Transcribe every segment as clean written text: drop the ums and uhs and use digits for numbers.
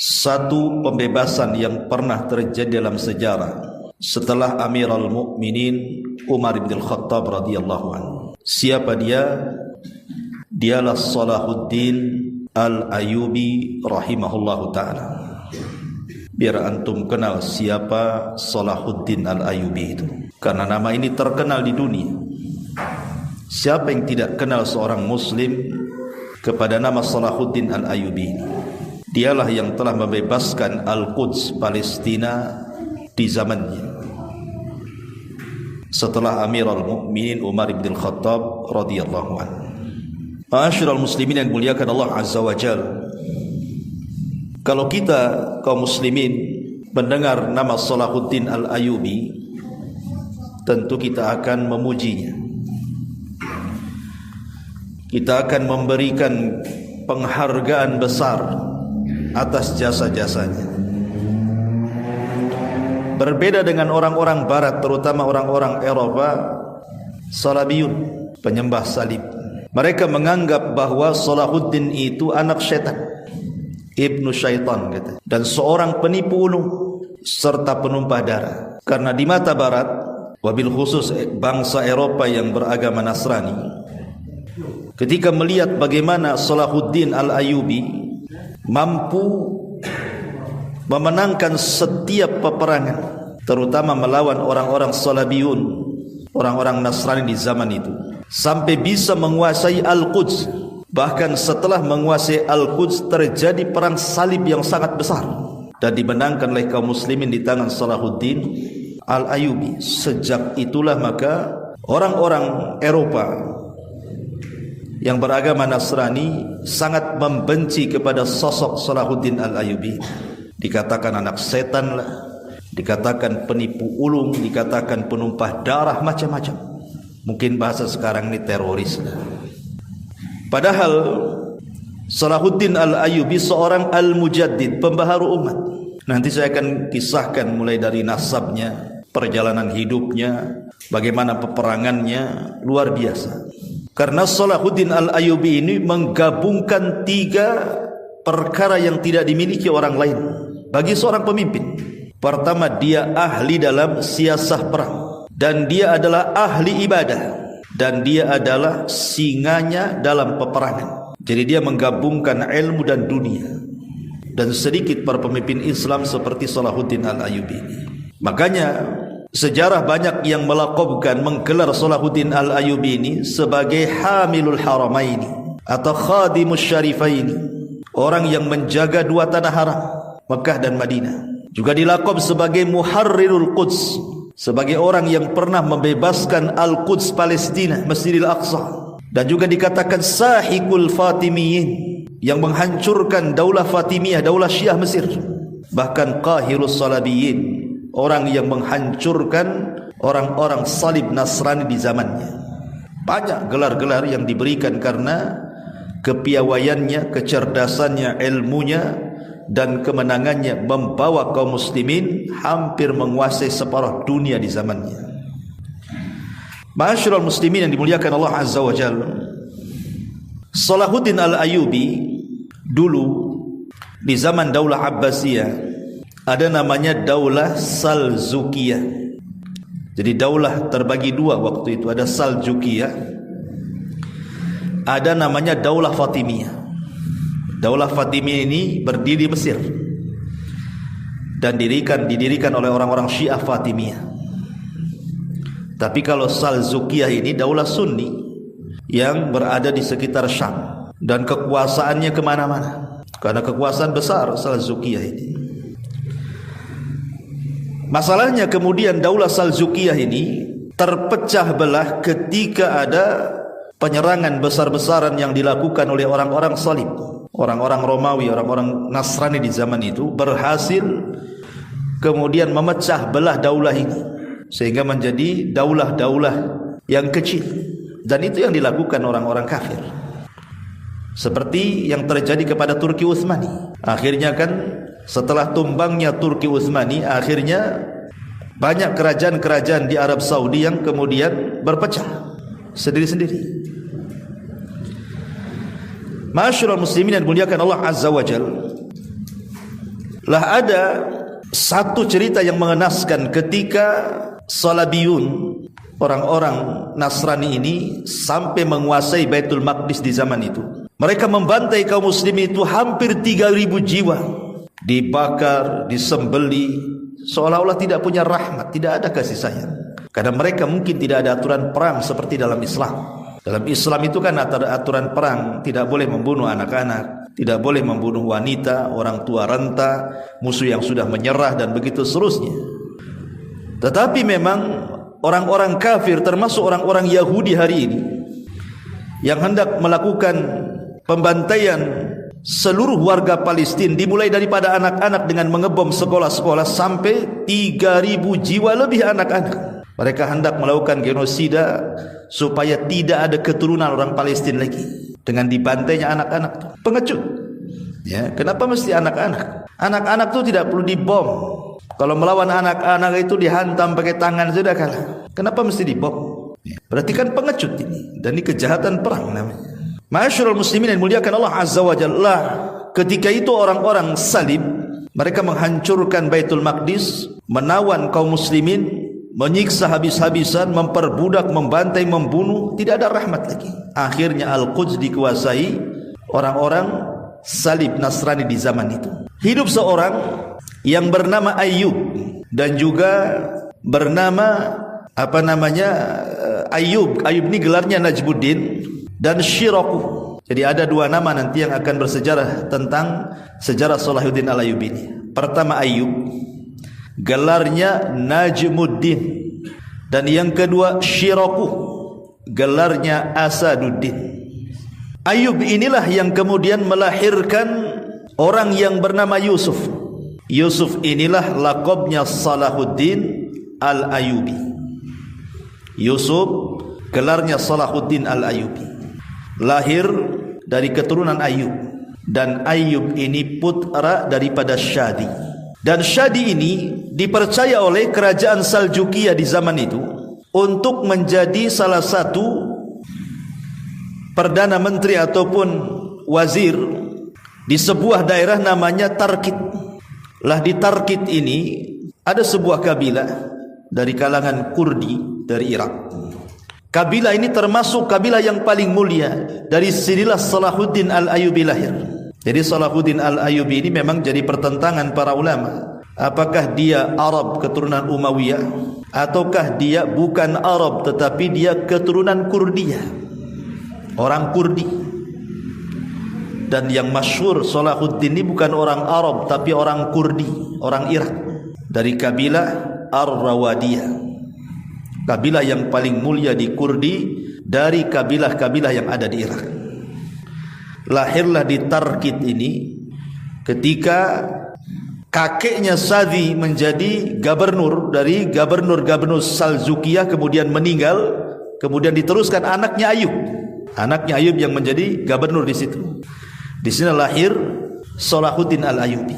satu pembebasan yang pernah terjadi dalam sejarah setelah Amirul Mukminin Umar bin Khattab radhiyallahu anhu. Siapa dia? Dialah Salahuddin Al-Ayyubi rahimahullahu ta'ala. Biar antum kenal siapa Salahuddin Al-Ayyubi itu, karena nama ini terkenal di dunia. Siapa yang tidak kenal seorang muslim kepada nama Salahuddin Al-Ayyubi ini? Dialah yang telah membebaskan Al-Quds Palestina di zamannya setelah Amirul Mukminin Umar bin Khattab radhiyallahu anhu. Ma'asyiral muslimin yang dimuliakan Allah Azza wa Jalla, kalau kita kaum muslimin mendengar nama Salahuddin Al-Ayyubi, tentu kita akan memujinya. Kita akan memberikan penghargaan besar atas jasa-jasanya. Berbeda dengan orang-orang barat, terutama orang-orang Eropa, Salabiyun, penyembah salib. Mereka menganggap bahwa Salahuddin itu anak syaitan, ibnu syaitan gitu, dan seorang penipu ulung serta penumpah darah. Karena di mata barat, wabil khusus bangsa Eropa yang beragama Nasrani, ketika melihat bagaimana Salahuddin Al-Ayyubi mampu memenangkan setiap peperangan, terutama melawan orang-orang Salabiyun, orang-orang Nasrani di zaman itu, sampai bisa menguasai Al-Quds. Bahkan setelah menguasai Al-Quds terjadi perang salib yang sangat besar dan dimenangkan oleh kaum muslimin di tangan Salahuddin Al-Ayyubi. Sejak itulah maka orang-orang Eropa yang beragama Nasrani sangat membenci kepada sosok Salahuddin Al-Ayyubi. Dikatakan anak setan lah, dikatakan penipu ulung, dikatakan penumpah darah, macam-macam. Mungkin bahasa sekarang ini teroris lah. Padahal Salahuddin Al-Ayyubi seorang al-mujaddid, pembaharu umat. Nanti saya akan kisahkan mulai dari nasabnya, perjalanan hidupnya, bagaimana peperangannya, luar biasa. Karena Salahuddin Al-Ayyubi ini menggabungkan 3 perkara yang tidak dimiliki orang lain bagi seorang pemimpin. Pertama, dia ahli dalam siasah perang, dan dia adalah ahli ibadah, dan dia adalah singanya dalam peperangan. Jadi dia menggabungkan ilmu dan dunia. Dan sedikit para pemimpin Islam seperti Salahuddin Al-Ayyubi ini. Makanya sejarah banyak yang melaqabkan, menggelar Salahuddin Al-Ayyubi ini sebagai Hamilul Haramaini atau Khadimus Syarifaini, orang yang menjaga 2 tanah haram, Mekah dan Madinah. Juga dilaqab sebagai Muharrirul Quds, sebagai orang yang pernah membebaskan Al-Quds Palestina, Masjidil Aqsa. Dan juga dikatakan Sahikul Fatimiyin, yang menghancurkan Daulah Fatimiyah, Daulah Syiah Mesir. Bahkan Qahirus Salabiyin, orang yang menghancurkan orang-orang salib Nasrani di zamannya. Banyak gelar-gelar yang diberikan karena kepiawaiannya, kecerdasannya, ilmunya, dan kemenangannya membawa kaum muslimin hampir menguasai separuh dunia di zamannya. Ma'asyiral muslimin yang dimuliakan Allah Azza wa Jalla, Salahuddin Al-Ayyubi dulu di zaman Daulah Abbasiyah ada namanya Daulah Salzukiyah. Jadi daulah terbagi 2 waktu itu, ada Salzukiyah, ada namanya Daulah Fatimiyah. Daulah Fatimiyah ini berdiri di Mesir dan didirikan oleh orang-orang Syiah Fatimiyah. Tapi kalau Salzukiyah ini daulah Sunni yang berada di sekitar Syam, dan kekuasaannya kemana-mana, karena kekuasaan besar Salzukiyah ini. Masalahnya kemudian Daulah Salzukiyah ini terpecah belah ketika ada penyerangan besar-besaran yang dilakukan oleh orang-orang salib. Orang-orang Romawi, orang-orang Nasrani di zaman itu berhasil kemudian memecah belah daulah ini sehingga menjadi daulah-daulah yang kecil. Dan itu yang dilakukan orang-orang kafir, seperti yang terjadi kepada Turki Utsmani. Akhirnya kan setelah tumbangnya Turki Utsmani, akhirnya banyak kerajaan-kerajaan di Arab Saudi yang kemudian berpecah sendiri-sendiri. Ma'asyiral muslimin yang dimuliakan Allah Azza wa Jalla, Lah ada satu cerita yang mengenaskan ketika Salabiyun, orang-orang Nasrani ini sampai menguasai Baitul Maqdis di zaman itu. Mereka membantai kaum muslimin itu hampir 3.000 jiwa, dibakar, disembeli, seolah-olah tidak punya rahmat, tidak ada kasih sayang. Karena mereka mungkin tidak ada aturan perang seperti dalam Islam. Dalam Islam itu kan ada aturan perang, tidak boleh membunuh anak-anak, tidak boleh membunuh wanita, orang tua renta, musuh yang sudah menyerah, dan begitu seterusnya. Tetapi memang orang-orang kafir, termasuk orang-orang Yahudi hari ini, yang hendak melakukan pembantaian seluruh warga Palestina, dimulai daripada anak-anak dengan mengebom sekolah-sekolah sampai 3.000 jiwa lebih anak-anak. Mereka hendak melakukan genosida supaya tidak ada keturunan orang Palestina lagi dengan dibantainya anak-anak. Pengecut. Ya, kenapa mesti anak-anak? Anak-anak itu tidak perlu dibom. Kalau melawan anak-anak itu dihantam pakai tangan sudah kalah. Kenapa mesti dibom? Ya, berarti kan pengecut ini, dan ini kejahatan perang namanya. Ma'asyiral muslimin yang muliakan Allah Azza wa Jalla, ketika itu orang-orang salib, mereka menghancurkan Baitul Maqdis, menawan kaum muslimin, menyiksa habis-habisan, memperbudak, membantai, membunuh, tidak ada rahmat lagi. Akhirnya Al-Quds dikuasai orang-orang salib Nasrani di zaman itu. Hidup seorang yang bernama Ayyub dan juga bernama Ayyub. Ayyub ini gelarnya Najmuddin dan Syiraku. Jadi ada dua nama nanti yang akan bersejarah tentang sejarah Salahuddin Al-Ayyubi ini. Pertama Ayyub, gelarnya Najmuddin, dan yang kedua Syiraku, gelarnya Asaduddin. Ayyub inilah yang kemudian melahirkan orang yang bernama Yusuf. Yusuf inilah laqabnya Salahuddin Al-Ayyubi. Yusuf gelarnya Salahuddin Al-Ayyubi, lahir dari keturunan Ayyub, dan Ayyub ini putra daripada Syadi. Dan Syadi ini dipercaya oleh kerajaan Saljukiyah di zaman itu untuk menjadi salah satu perdana menteri ataupun wazir di sebuah daerah namanya Tarkit. Lah di Tarkit ini ada sebuah kabilah dari kalangan Kurdi dari Irak. Kabilah ini termasuk kabilah yang paling mulia. Dari sinilah Salahuddin Al-Ayyubi lahir. Jadi Salahuddin Al-Ayyubi ini memang jadi pertentangan para ulama. Apakah dia Arab keturunan Umayyah, ataukah dia bukan Arab tetapi dia keturunan Kurdiyah, orang Kurdi. Dan yang masyhur Salahuddin ini bukan orang Arab tapi orang Kurdi, orang Irak, dari kabilah Ar-Rawadiyah, kabilah yang paling mulia di Kurdi dari kabilah-kabilah yang ada di Irak. Lahirlah di Tarkit ini ketika kakeknya Sadi menjadi gubernur dari gubernur Saljukiyah, kemudian meninggal, kemudian diteruskan anaknya Ayyub. Anaknya Ayyub yang menjadi gubernur di situ. Di sini lahir Salahuddin Al-Ayyubi.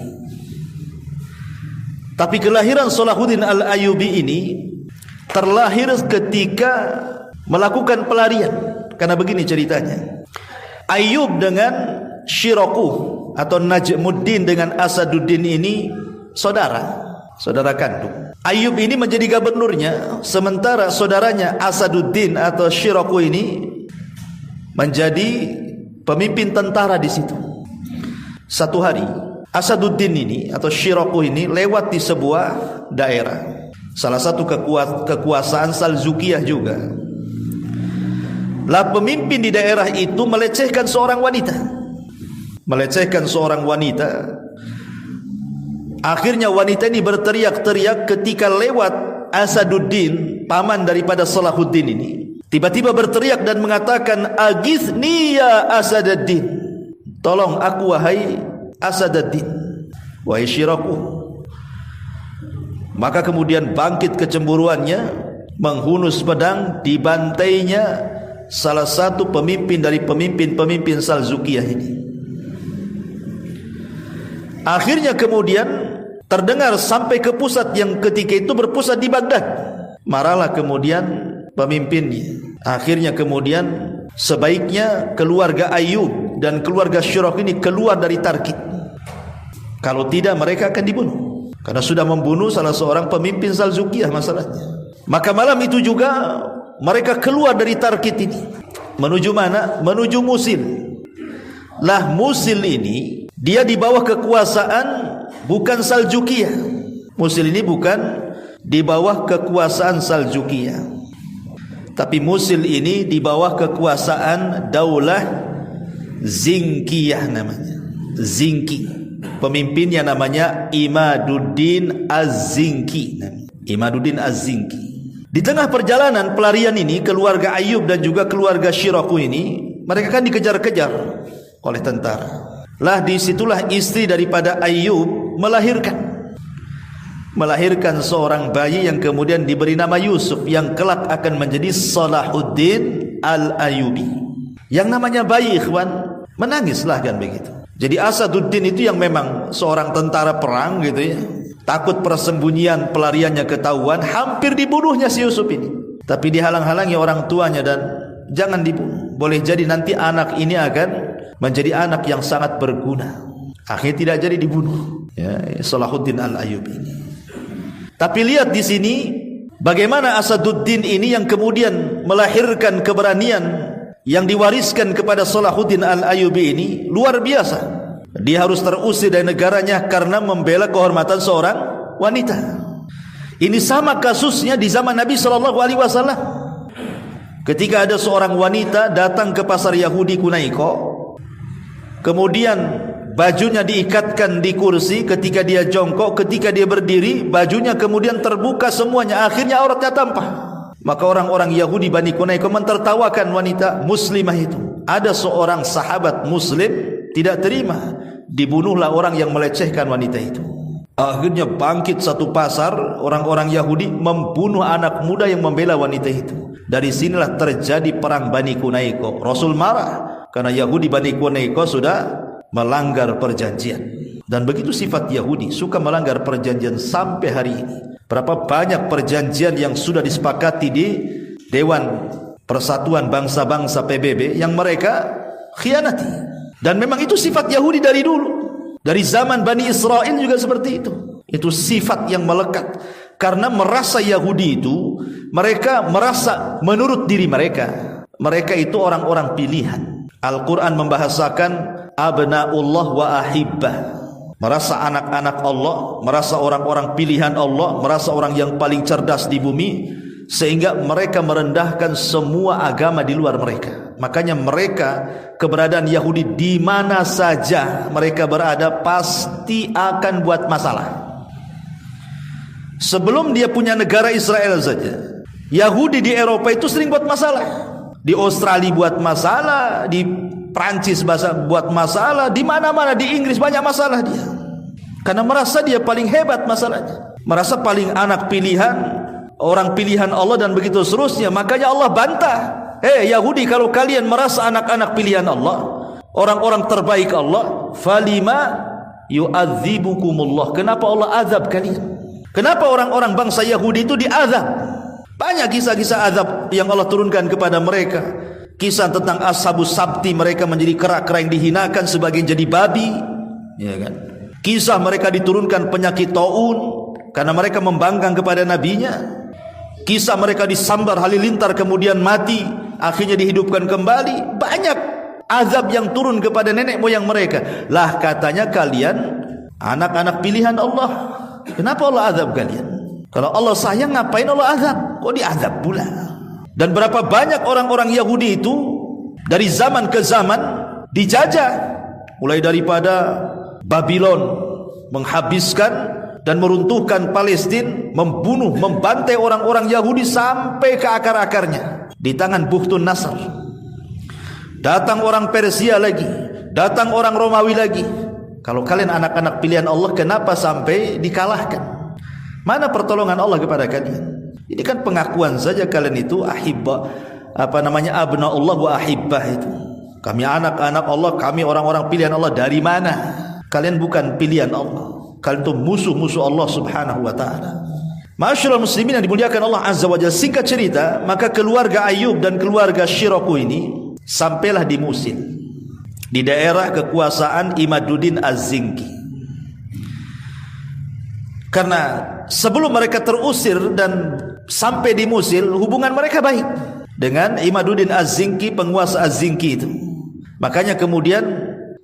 Tapi kelahiran Salahuddin Al-Ayyubi ini terlahir ketika melakukan pelarian. Karena begini ceritanya. Ayyub dengan Syiraku atau Najmuddin dengan Asaduddin ini saudara kandung. Ayyub ini menjadi gubernurnya, sementara saudaranya Asaduddin atau Syiraku ini menjadi pemimpin tentara di situ. Satu hari Asaduddin ini atau Syiraku ini lewat di sebuah daerah, salah satu kekuasaan Saljukiyah juga. Lah pemimpin di daerah itu melecehkan seorang wanita. Akhirnya wanita ini berteriak-teriak ketika lewat Asaduddin, paman daripada Salahuddin ini. Tiba-tiba berteriak dan mengatakan, "Aghithni ya Asaduddin." Tolong aku wahai Asaduddin, wahai Syiraku. Maka kemudian bangkit kecemburuannya, menghunus pedang, dibantainya salah satu pemimpin dari pemimpin Saljukiyah ini. Akhirnya kemudian terdengar sampai ke pusat yang ketika itu berpusat di Baghdad. Marahlah kemudian pemimpinnya. Akhirnya kemudian sebaiknya keluarga Ayyub dan keluarga Syiraku ini keluar dari Tarkit. Kalau tidak mereka akan dibunuh, karena sudah membunuh salah seorang pemimpin Saljuqiyah masalahnya. Maka malam itu juga mereka keluar dari Tarkit ini. Menuju mana? Menuju Musil. Lah Musil ini dia di bawah kekuasaan bukan Saljuqiyah. Musil ini bukan di bawah kekuasaan Saljuqiyah, tapi Musil ini di bawah kekuasaan Daulah Zingkiyah namanya. Zingki. Pemimpinnya namanya Imaduddin Az-Zinki. Imaduddin Az-Zinki. Di tengah perjalanan pelarian ini, keluarga Ayyub dan juga keluarga Syiraku ini, mereka kan dikejar-kejar oleh tentara. Lah disitulah istri daripada Ayyub melahirkan seorang bayi yang kemudian diberi nama Yusuf, yang kelak akan menjadi Salahuddin Al-Ayyubi. Yang namanya bayi, ikhwan, menangislah kan begitu. Jadi Asaduddin itu yang memang seorang tentara perang gitu ya, takut persembunyian pelariannya ketahuan, hampir dibunuhnya si Yusuf ini, tapi dihalang-halangi orang tuanya dan jangan dibunuh, boleh jadi nanti anak ini akan menjadi anak yang sangat berguna. Akhirnya tidak jadi dibunuh ya, Salahuddin Al-Ayyubi ini. Tapi lihat di sini bagaimana Asaduddin ini yang kemudian melahirkan keberanian yang diwariskan kepada Salahuddin Al-Ayyubi ini luar biasa. Dia harus terusir dari negaranya karena membela kehormatan seorang wanita. Ini sama kasusnya di zaman Nabi SAW. Ketika ada seorang wanita datang ke pasar Yahudi Kunaiko, kemudian bajunya diikatkan di kursi, ketika dia jongkok, ketika dia berdiri, bajunya kemudian terbuka semuanya, akhirnya auratnya tampak. Maka orang-orang Yahudi Bani Kunaiko mentertawakan wanita muslimah itu. Ada seorang sahabat muslim tidak terima, dibunuhlah orang yang melecehkan wanita itu. Akhirnya bangkit satu pasar orang-orang Yahudi membunuh anak muda yang membela wanita itu. Dari sinilah terjadi perang Bani Kunaiko. Rasul marah karena Yahudi Bani Kunaiko sudah melanggar perjanjian. Dan begitu sifat Yahudi, suka melanggar perjanjian sampai hari ini. Berapa banyak perjanjian yang sudah disepakati di Dewan Persatuan Bangsa-Bangsa PBB yang mereka khianati. Dan memang itu sifat Yahudi dari dulu. Dari zaman Bani Israel juga seperti itu. Itu sifat yang melekat. Karena merasa Yahudi itu, mereka merasa menurut diri mereka, mereka itu orang-orang pilihan. Al-Quran membahasakan abna'ullah wa ahibbah, merasa anak-anak Allah, merasa orang-orang pilihan Allah, merasa orang yang paling cerdas di bumi, sehingga mereka merendahkan semua agama di luar mereka. Makanya mereka, keberadaan Yahudi di mana saja mereka berada pasti akan buat masalah. Sebelum dia punya negara Israel saja, Yahudi di Eropa itu sering buat masalah. Di Australia buat masalah, di Prancis buat masalah, di mana-mana, di Inggris banyak masalah dia. Karena merasa dia paling hebat masalahnya, merasa paling anak pilihan, orang pilihan Allah dan begitu seterusnya. Makanya Allah bantah, Yahudi, kalau kalian merasa anak-anak pilihan Allah, orang-orang terbaik Allah, falima yu'adzibukumullah, kenapa Allah azab kalian? Kenapa orang-orang bangsa Yahudi itu diazab? Banyak kisah-kisah azab yang Allah turunkan kepada mereka. Kisah tentang Ashabus Sabti, mereka menjadi kera-kera yang dihinakan, sebagian jadi babi, ya kan? Kisah mereka diturunkan penyakit taun karena mereka membangkang kepada nabinya. Kisah mereka disambar halilintar kemudian mati, akhirnya dihidupkan kembali. Banyak azab yang turun kepada nenek moyang mereka. Lah katanya kalian anak-anak pilihan Allah, kenapa Allah azab kalian? Kalau Allah sayang ngapain Allah azab? Kok diazab pula? Dan berapa banyak orang-orang Yahudi itu dari zaman ke zaman dijajah, mulai daripada Babylon menghabiskan dan meruntuhkan Palestina, membunuh, membantai orang-orang Yahudi sampai ke akar-akarnya di tangan Bukhtun Nasr. Datang orang Persia lagi, datang orang Romawi lagi. Kalau kalian anak-anak pilihan Allah, kenapa sampai dikalahkan? Mana pertolongan Allah kepada kalian? Ini kan pengakuan saja kalian itu ahibbah, abna'ullah wa ahibbah itu. Kami anak-anak Allah, kami orang-orang pilihan Allah. Dari mana? Kalian bukan pilihan Allah. Kalian itu musuh-musuh Allah Subhanahu wa taala. Ma'asyiral muslimin yang dimuliakan Allah Azza wa Jalla, singkat cerita, maka keluarga Ayyub dan keluarga Syiraku ini sampailah di Musil, di daerah kekuasaan Imaduddin Az-Zinki. Karena sebelum mereka terusir dan sampai di Mosul, hubungan mereka baik dengan Imaduddin Az-Zinki, penguasa Az-Zinki itu. Makanya kemudian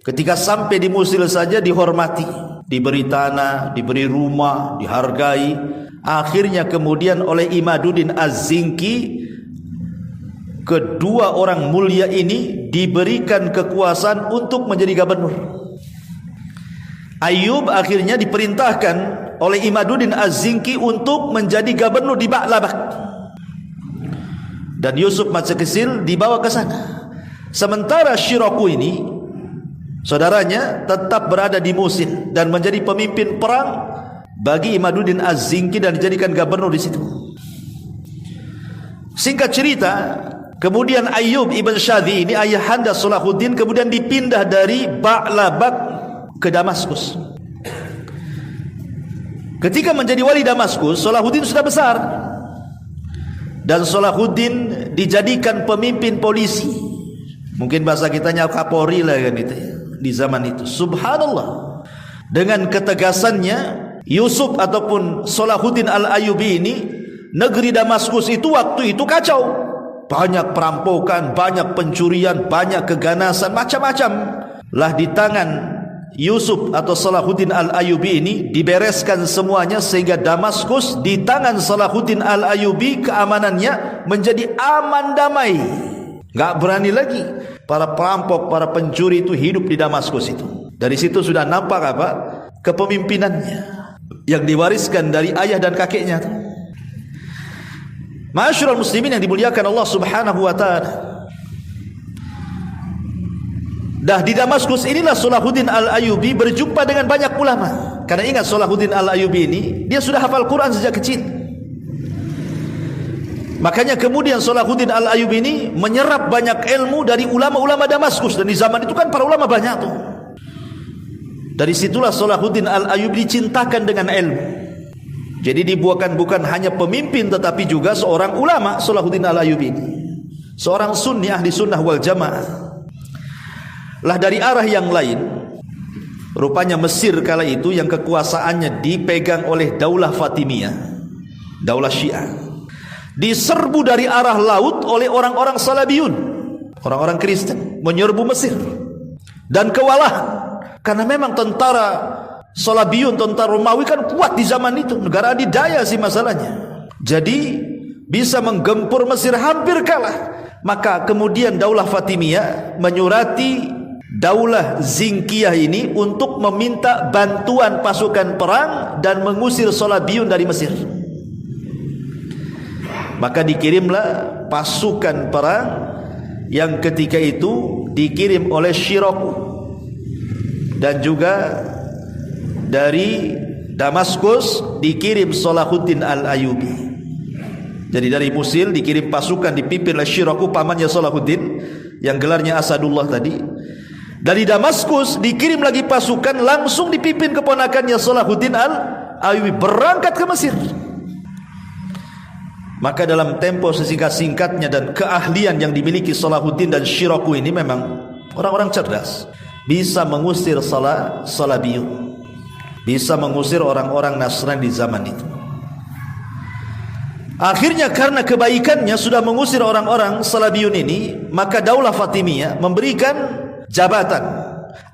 ketika sampai di Mosul saja dihormati, diberi tanah, diberi rumah, dihargai. Akhirnya kemudian oleh Imaduddin Az-Zinki, kedua orang mulia ini diberikan kekuasaan untuk menjadi gubernur. Ayyub akhirnya diperintahkan oleh Imaduddin Az-Zinki untuk menjadi gubernur di Ba'labak, dan Yusuf masih kecil dibawa ke sana. Sementara Syiraku ini, saudaranya, tetap berada di Mosul dan menjadi pemimpin perang bagi Imaduddin Az-Zinki dan dijadikan gubernur di situ. Singkat cerita, kemudian Ayyub ibn Shadhi ini, ayahanda Salahuddin, kemudian dipindah dari Ba'labak ke Damaskus. Ketika menjadi wali Damaskus, Salahuddin sudah besar, dan Salahuddin dijadikan pemimpin polisi. Mungkin bahasa kitanya Kapolri lah kan itu ya, di zaman itu. Subhanallah, dengan ketegasannya Yusuf ataupun Salahuddin Al-Ayyubi ini, negeri Damaskus itu waktu itu kacau. Banyak perampokan, banyak pencurian, banyak keganasan, macam-macam. Lah di tangan Yusuf atau Salahuddin Al-Ayyubi ini dibereskan semuanya, sehingga Damaskus di tangan Salahuddin Al-Ayyubi keamanannya menjadi aman damai. Gak berani lagi para perampok, para pencuri itu hidup di Damaskus itu. Dari situ sudah nampak apa? Kepemimpinannya yang diwariskan dari ayah dan kakeknya. Ma'asyiral muslimin yang dimuliakan Allah Subhanahu wa taala. Dah di Damaskus inilah Salahuddin Al-Ayyubi berjumpa dengan banyak ulama. Karena ingat, Salahuddin Al-Ayyubi ini dia sudah hafal Quran sejak kecil. Makanya kemudian Salahuddin Al-Ayyubi ini menyerap banyak ilmu dari ulama-ulama Damaskus, dan di zaman itu kan para ulama banyak tuh. Dari situlah Salahuddin Al-Ayyubi dicintakan dengan ilmu. Jadi dibuahkan bukan hanya pemimpin tetapi juga seorang ulama. Salahuddin Al-Ayyubi ini seorang sunni, ahli sunnah wal jamaah. Lah dari arah yang lain, rupanya Mesir kala itu yang kekuasaannya dipegang oleh Daulah Fatimiyah, Daulah Syiah, diserbu dari arah laut oleh orang-orang Salabiyun, orang-orang Kristen, menyerbu Mesir dan kewalahan. Karena memang tentara Salabiyun, tentara Romawi kan kuat di zaman itu, negara adidaya sih masalahnya. Jadi bisa menggempur Mesir, hampir kalah. Maka kemudian Daulah Fatimiyah menyurati Daulah Zinkiyah ini untuk meminta bantuan pasukan perang dan mengusir Salabiyun dari Mesir. Maka dikirimlah pasukan perang yang ketika itu dikirim oleh Syiraku, dan juga dari Damaskus dikirim Salahuddin Al-Ayyubi. Jadi dari Mosul dikirim pasukan dipimpin oleh Syiraku, pamannya Salahuddin yang gelarnya Asadullah tadi. Dari Damaskus dikirim lagi pasukan langsung dipimpin keponakannya Salahuddin Al-Ayyubi berangkat ke Mesir. Maka dalam tempo sesingkat-singkatnya dan keahlian yang dimiliki Salahuddin dan Syiraku ini, memang orang-orang cerdas, bisa mengusir Salabiyun, bisa mengusir orang-orang Nasrani di zaman itu. Akhirnya karena kebaikannya sudah mengusir orang-orang Salabiyun ini, maka Daulah Fatimiyah memberikan jabatan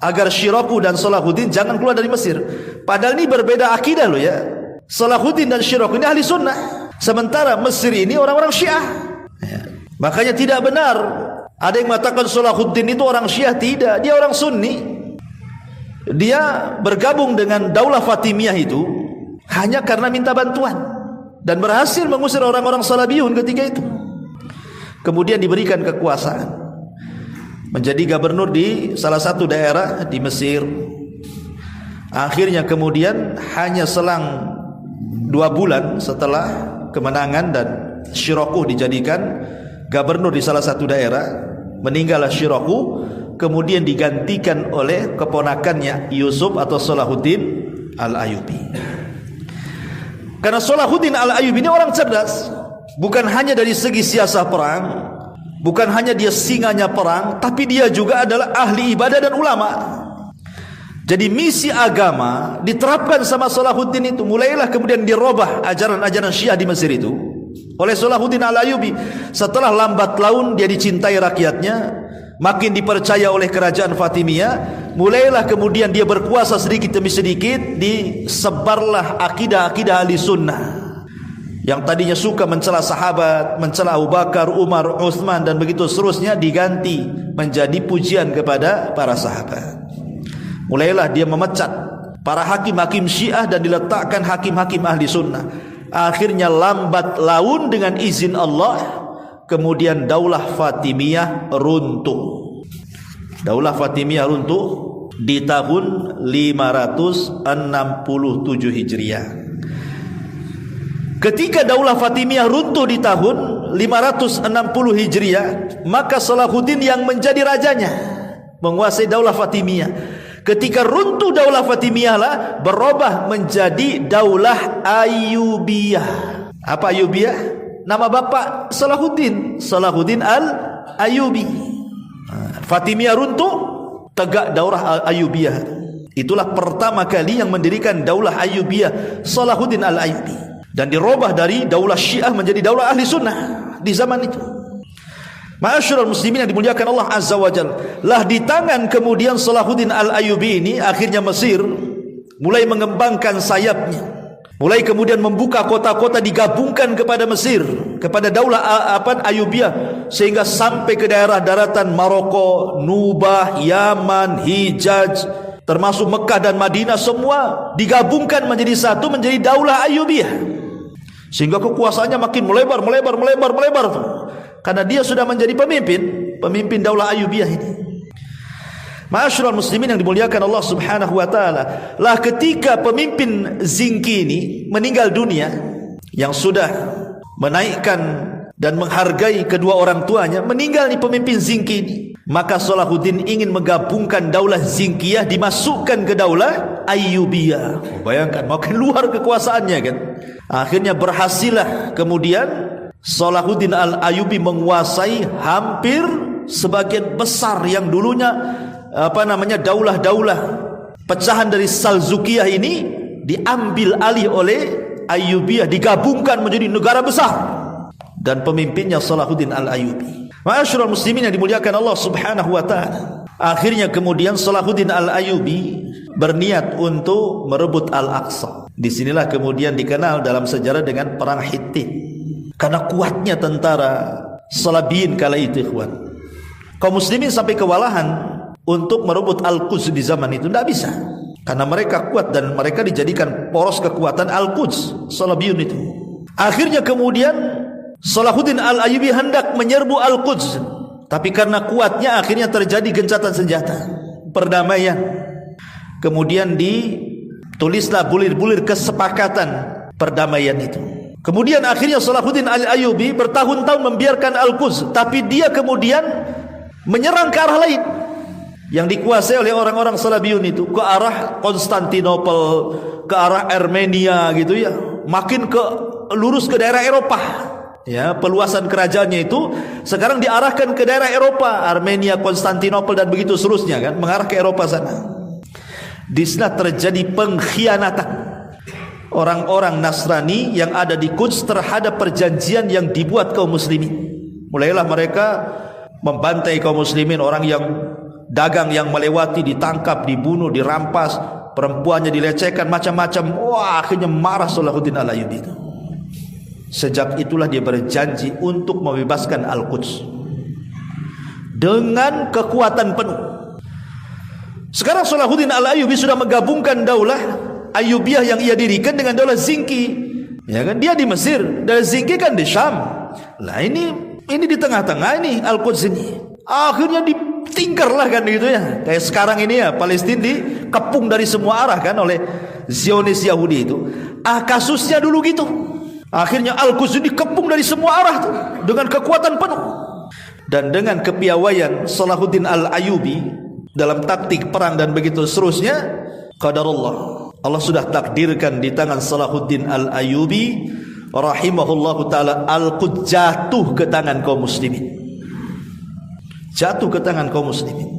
agar Syiraku dan Salahuddin jangan keluar dari Mesir. Padahal ini berbeda akidah loh ya. Salahuddin dan Syiraku ini ahli sunnah, sementara Mesir ini orang-orang Syiah ya. Makanya tidak benar ada yang mengatakan Salahuddin itu orang Syiah. Tidak, dia orang Sunni. Dia bergabung dengan Daulah Fatimiyah itu hanya karena minta bantuan, dan berhasil mengusir orang-orang Salabiyun ketika itu. Kemudian diberikan kekuasaan menjadi gubernur di salah satu daerah di Mesir. Akhirnya kemudian hanya selang 2 bulan setelah kemenangan dan Syiraku dijadikan gubernur di salah satu daerah, meninggallah Syiraku, kemudian digantikan oleh keponakannya Yusuf atau Salahuddin Al-Ayyubi. Karena Salahuddin Al-Ayyubi ini orang cerdas, bukan hanya dari segi siasah perang, bukan hanya dia singanya perang, tapi dia juga adalah ahli ibadah dan ulama. Jadi misi agama diterapkan sama Salahuddin itu. Mulailah kemudian dirubah ajaran-ajaran Syiah di Mesir itu oleh Salahuddin Al-Ayyubi. Setelah lambat laun dia dicintai rakyatnya, makin dipercaya oleh kerajaan Fatimiyah, mulailah kemudian dia berkuasa sedikit demi sedikit, disebarlah akidah-akidah ahli sunnah. Yang tadinya suka mencela sahabat, mencela Abu Bakar, Umar, Utsman dan begitu seterusnya, diganti menjadi pujian kepada para sahabat. Mulailah dia memecat para hakim-hakim Syiah dan diletakkan hakim-hakim ahli sunnah. Akhirnya lambat laun dengan izin Allah, kemudian Daulah Fatimiyah runtuh. Daulah Fatimiyah runtuh di tahun 567 Hijriah. Ketika Daulah Fatimiyah runtuh di tahun 560 Hijriah, maka Salahuddin yang menjadi rajanya, menguasai Daulah Fatimiyah. Ketika runtuh Daulah Fatimiyah lah berubah menjadi Daulah Ayyubiyah. Apa Ayyubiyah? Nama bapak Salahuddin, Salahuddin Al-Ayyubi. Fatimiyah runtuh, tegak Daulah Ayyubiyah. Itulah pertama kali yang mendirikan Daulah Ayyubiyah, Salahuddin Al-Ayyubi. Dan dirubah dari Daulah Syiah menjadi Daulah Ahli Sunnah di zaman itu. Ma'asyiral muslimin yang dimuliakan Allah Azza wa Jalla, lah di tangan kemudian Salahuddin Al-Ayyubi ini akhirnya Mesir mulai mengembangkan sayapnya, mulai kemudian membuka kota-kota digabungkan kepada Mesir, kepada Daulah Ayyubiyah, sehingga sampai ke daerah daratan Maroko, Nubah, Yaman, Hijaz, termasuk Mekah dan Madinah, semua digabungkan menjadi satu, menjadi Daulah Ayyubiyah, sehingga kekuasaannya makin melebar. Karena dia sudah menjadi pemimpin Daulah Ayyubiyah ini. Ma'asyiral muslimin yang dimuliakan Allah Subhanahu wa taala, lah ketika pemimpin Zinki ini meninggal dunia, yang sudah menaikkan dan menghargai kedua orang tuanya, meninggal nih pemimpin Zinki ini, maka Salahuddin ingin menggabungkan Daulah Zinkiyah dimasukkan ke Daulah Ayyubiyah. Bayangkan makin luar kekuasaannya kan. Akhirnya berhasillah kemudian Salahuddin Al-Ayyubi menguasai hampir sebagian besar yang dulunya daulah-daulah pecahan dari Salzukiyah ini diambil alih oleh Ayyubiyah, digabungkan menjadi negara besar, dan pemimpinnya Salahuddin Al-Ayyubi. Ma'asyiral muslimin yang dimuliakan Allah Subhanahu wa taala, akhirnya kemudian Salahuddin Al-Ayyubi berniat untuk merebut Al-Aqsa. Disinilah kemudian dikenal dalam sejarah dengan perang Hittin. Karena kuatnya tentara Salabiyin kala itu, ikhwan, kaum muslimin sampai kewalahan untuk merebut Al-Quds di zaman itu. Tidak bisa, karena mereka kuat dan mereka dijadikan poros kekuatan Al-Quds, Salabiyun itu. Akhirnya kemudian Salahuddin Al-Ayyubi hendak menyerbu Al-Quds, tapi karena kuatnya akhirnya terjadi gencatan senjata, perdamaian. Kemudian ditulislah bulir-bulir kesepakatan perdamaian itu. Kemudian akhirnya Salahuddin Al-Ayyubi bertahun-tahun membiarkan Al-Quds, tapi dia kemudian menyerang ke arah lain yang dikuasai oleh orang-orang Salabiyun itu, ke arah Konstantinopel, ke arah Armenia gitu ya, makin lurus ke daerah Eropa. Ya, peluasan kerajaannya itu sekarang diarahkan ke daerah Eropa, Armenia, Konstantinopel dan begitu seterusnya kan, mengarah ke Eropa sana. Di sana terjadi pengkhianatan orang-orang Nasrani yang ada di Quds terhadap perjanjian yang dibuat kaum muslimin. Mulailah mereka membantai kaum muslimin, orang yang dagang yang melewati ditangkap, dibunuh, dirampas, perempuannya dilecehkan, macam-macam. Wah, akhirnya marah Salahuddin Al-Ayyubi itu. Sejak itulah dia berjanji untuk membebaskan Al-Quds dengan kekuatan penuh. Sekarang Salahuddin Al-Ayyubi sudah menggabungkan Daulah Ayyubiyah yang ia dirikan dengan Daulah Zinki. Ya kan, dia di Mesir, Daulah Zinki kan di Syam. Lah ini di tengah-tengah ini Al-Quds ini. Akhirnya ditingkarlah kan gitu ya. Kayak sekarang ini ya, Palestina dikepung dari semua arah kan oleh Zionis Yahudi itu. Kasusnya dulu gitu. Akhirnya Al-Quds dikepung dari semua arah tuh, dengan kekuatan penuh. Dan dengan kepiawaian Salahuddin Al-Ayyubi dalam taktik perang dan begitu seterusnya, qadarullah, Allah sudah takdirkan di tangan Salahuddin Al-Ayyubi rahimahullahu ta'ala, Al-Quds jatuh ke tangan kaum muslimin. Jatuh ke tangan kaum muslimin.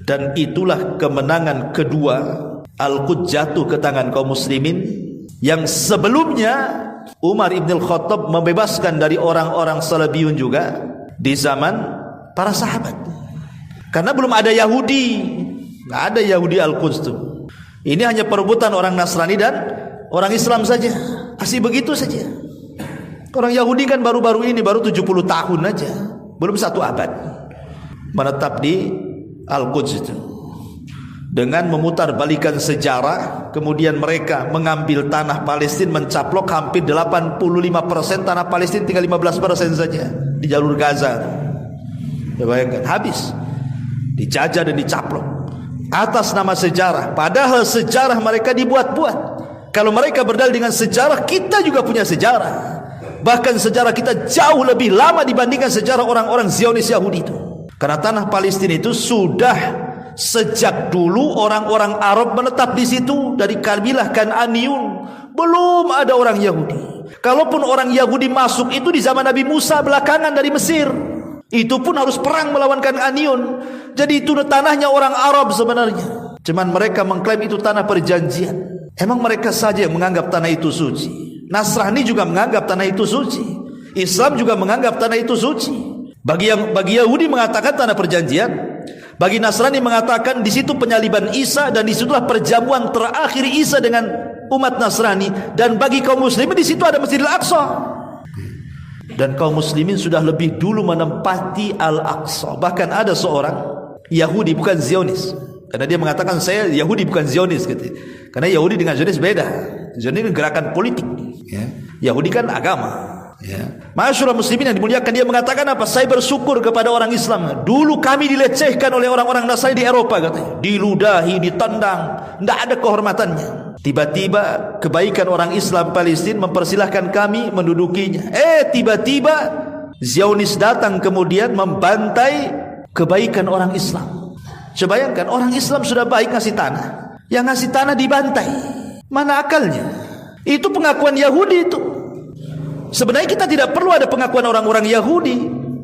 Dan itulah kemenangan kedua Al-Quds jatuh ke tangan kaum muslimin, yang sebelumnya Umar ibn al-Khattab membebaskan dari orang-orang Salabiyun juga di zaman para sahabat. Karena belum ada Yahudi, nggak ada Yahudi Al-Quds itu. Ini hanya perebutan orang Nasrani dan orang Islam saja. Masih begitu saja. Orang Yahudi kan baru-baru ini, baru 70 tahun aja, belum 1 abad menetap di Al-Quds itu. Dengan memutar balikan sejarah, kemudian mereka mengambil tanah Palestina, mencaplok hampir 85% tanah Palestina, tinggal 15% saja di jalur Gaza. Ya bayangkan, habis, dijajah dan dicaplok atas nama sejarah. Padahal sejarah mereka dibuat-buat. Kalau mereka berdalil dengan sejarah, kita juga punya sejarah. Bahkan sejarah kita jauh lebih lama dibandingkan sejarah orang-orang Zionis Yahudi itu. Karena tanah Palestina itu sudah sejak dulu orang-orang Arab menetap di situ, dari kabilah Kan'aniyun. Belum ada orang Yahudi. Kalaupun orang Yahudi masuk itu di zaman Nabi Musa belakangan dari Mesir. Itu pun harus perang melawan Kan'aniyun. Jadi itu tanahnya orang Arab sebenarnya. Cuman mereka mengklaim itu tanah perjanjian. Emang mereka saja yang menganggap tanah itu suci. Nasrani juga menganggap tanah itu suci. Islam juga menganggap tanah itu suci. Bagi Yahudi mengatakan tanah perjanjian, bagi Nasrani mengatakan di situ penyaliban Isa dan disitulah perjamuan terakhir Isa dengan umat Nasrani. Dan bagi kaum muslimin di situ ada Masjidil Aqsa. Dan kaum muslimin sudah lebih dulu menempati Al-Aqsa. Bahkan ada seorang Yahudi, bukan Zionis, karena dia mengatakan saya Yahudi bukan Zionis gitu. Karena Yahudi dengan Zionis beda. Zionis itu gerakan politik, ya. Yahudi kan agama, ya. Masyaallah muslimin yang dimuliakan, dia mengatakan apa? Saya bersyukur kepada orang Islam. Dulu kami dilecehkan oleh orang-orang Nasrani di Eropa, katanya. Diludahi, ditendang, tidak ada kehormatannya. Tiba-tiba kebaikan orang Islam Palestina mempersilahkan kami mendudukinya. Tiba-tiba Zionis datang kemudian membantai kebaikan orang Islam. Coba bayangkan, orang Islam sudah baik ngasih tanah, yang ngasih tanah dibantai. Mana akalnya? Itu pengakuan Yahudi itu. Sebenarnya kita tidak perlu ada pengakuan orang-orang Yahudi,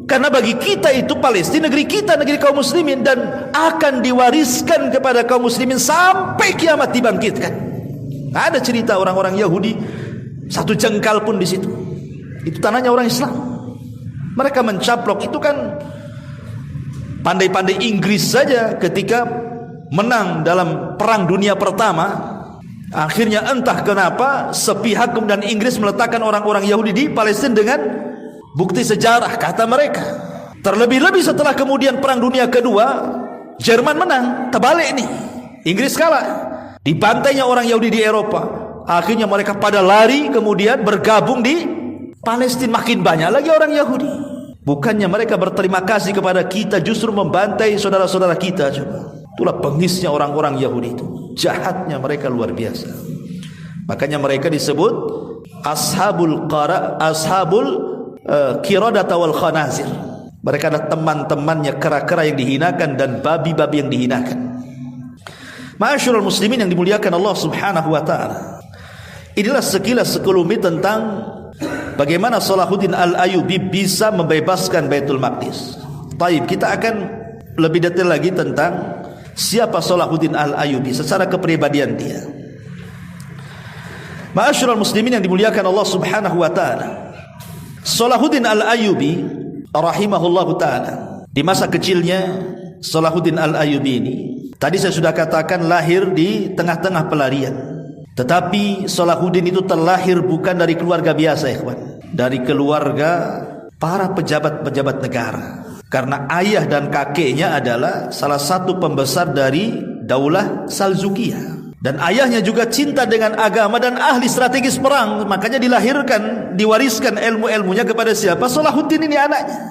karena bagi kita itu Palestina negeri kita, negeri kaum muslimin, dan akan diwariskan kepada kaum muslimin sampai kiamat dibangkitkan. Nggak ada cerita orang-orang Yahudi satu jengkal pun di situ. Itu tanahnya orang Islam. Mereka mencaplok itu kan pandai-pandai Inggris saja ketika menang dalam Perang Dunia Pertama. Akhirnya entah kenapa sepihak kemudian Inggris meletakkan orang-orang Yahudi di Palestina dengan bukti sejarah, kata mereka. Terlebih-lebih setelah kemudian Perang Dunia Kedua, Jerman menang, terbalik nih, Inggris kalah. Dibantainya orang Yahudi di Eropa. Akhirnya mereka pada lari kemudian bergabung di Palestina. Makin banyak lagi orang Yahudi. Bukannya mereka berterima kasih kepada kita, justru membantai saudara-saudara kita. Coba, itulah pengisnya orang-orang Yahudi itu. Jahatnya mereka luar biasa. Makanya mereka disebut ashabul qiradata wal khanazir. Mereka adalah teman-temannya kera-kera yang dihinakan dan babi-babi yang dihinakan. Ma'asyiral muslimin yang dimuliakan Allah Subhanahu wa taala. Inilah sekilas sekelumit tentang bagaimana Salahuddin Al-Ayyubi bisa membebaskan Baitul Maqdis. Baik, kita akan lebih detail lagi tentang siapa Salahuddin Al-Ayyubi secara kepribadian dia. Ma'asyiral muslimin yang dimuliakan Allah Subhanahu wa taala. Salahuddin Al-Ayyubi rahimahullahu taala, di masa kecilnya Salahuddin Al-Ayyubi ini, tadi saya sudah katakan lahir di tengah-tengah pelarian. Tetapi Salahuddin itu terlahir bukan dari keluarga biasa, ikhwan. Dari keluarga para pejabat-pejabat negara. Karena ayah dan kakeknya adalah salah satu pembesar dari Daulah Salzukiyah. Dan ayahnya juga cinta dengan agama dan ahli strategis perang. Makanya dilahirkan, diwariskan ilmu-ilmunya kepada siapa? Salahuddin ini anaknya.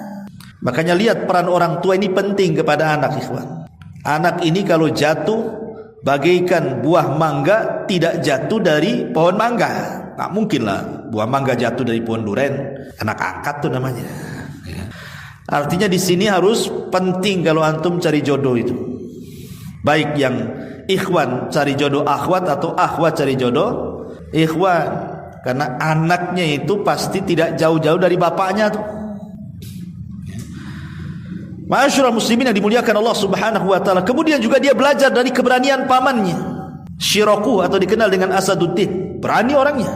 Makanya lihat peran orang tua ini penting kepada anak, ikhwan. Anak ini kalau jatuh bagaikan buah mangga tidak jatuh dari pohon mangga. Nggak mungkin lah buah mangga jatuh dari pohon duren. Anak angkat tuh namanya. Artinya di sini harus penting kalau antum cari jodoh itu. Baik yang ikhwan cari jodoh akhwat atau akhwat cari jodoh ikhwan. Karena anaknya itu pasti tidak jauh-jauh dari bapaknya tuh. Ma'asyiral muslimin yang dimuliakan Allah Subhanahu wa taala. Kemudian juga dia belajar dari keberanian pamannya, Syirakuh atau dikenal dengan Asaduddin. Berani orangnya.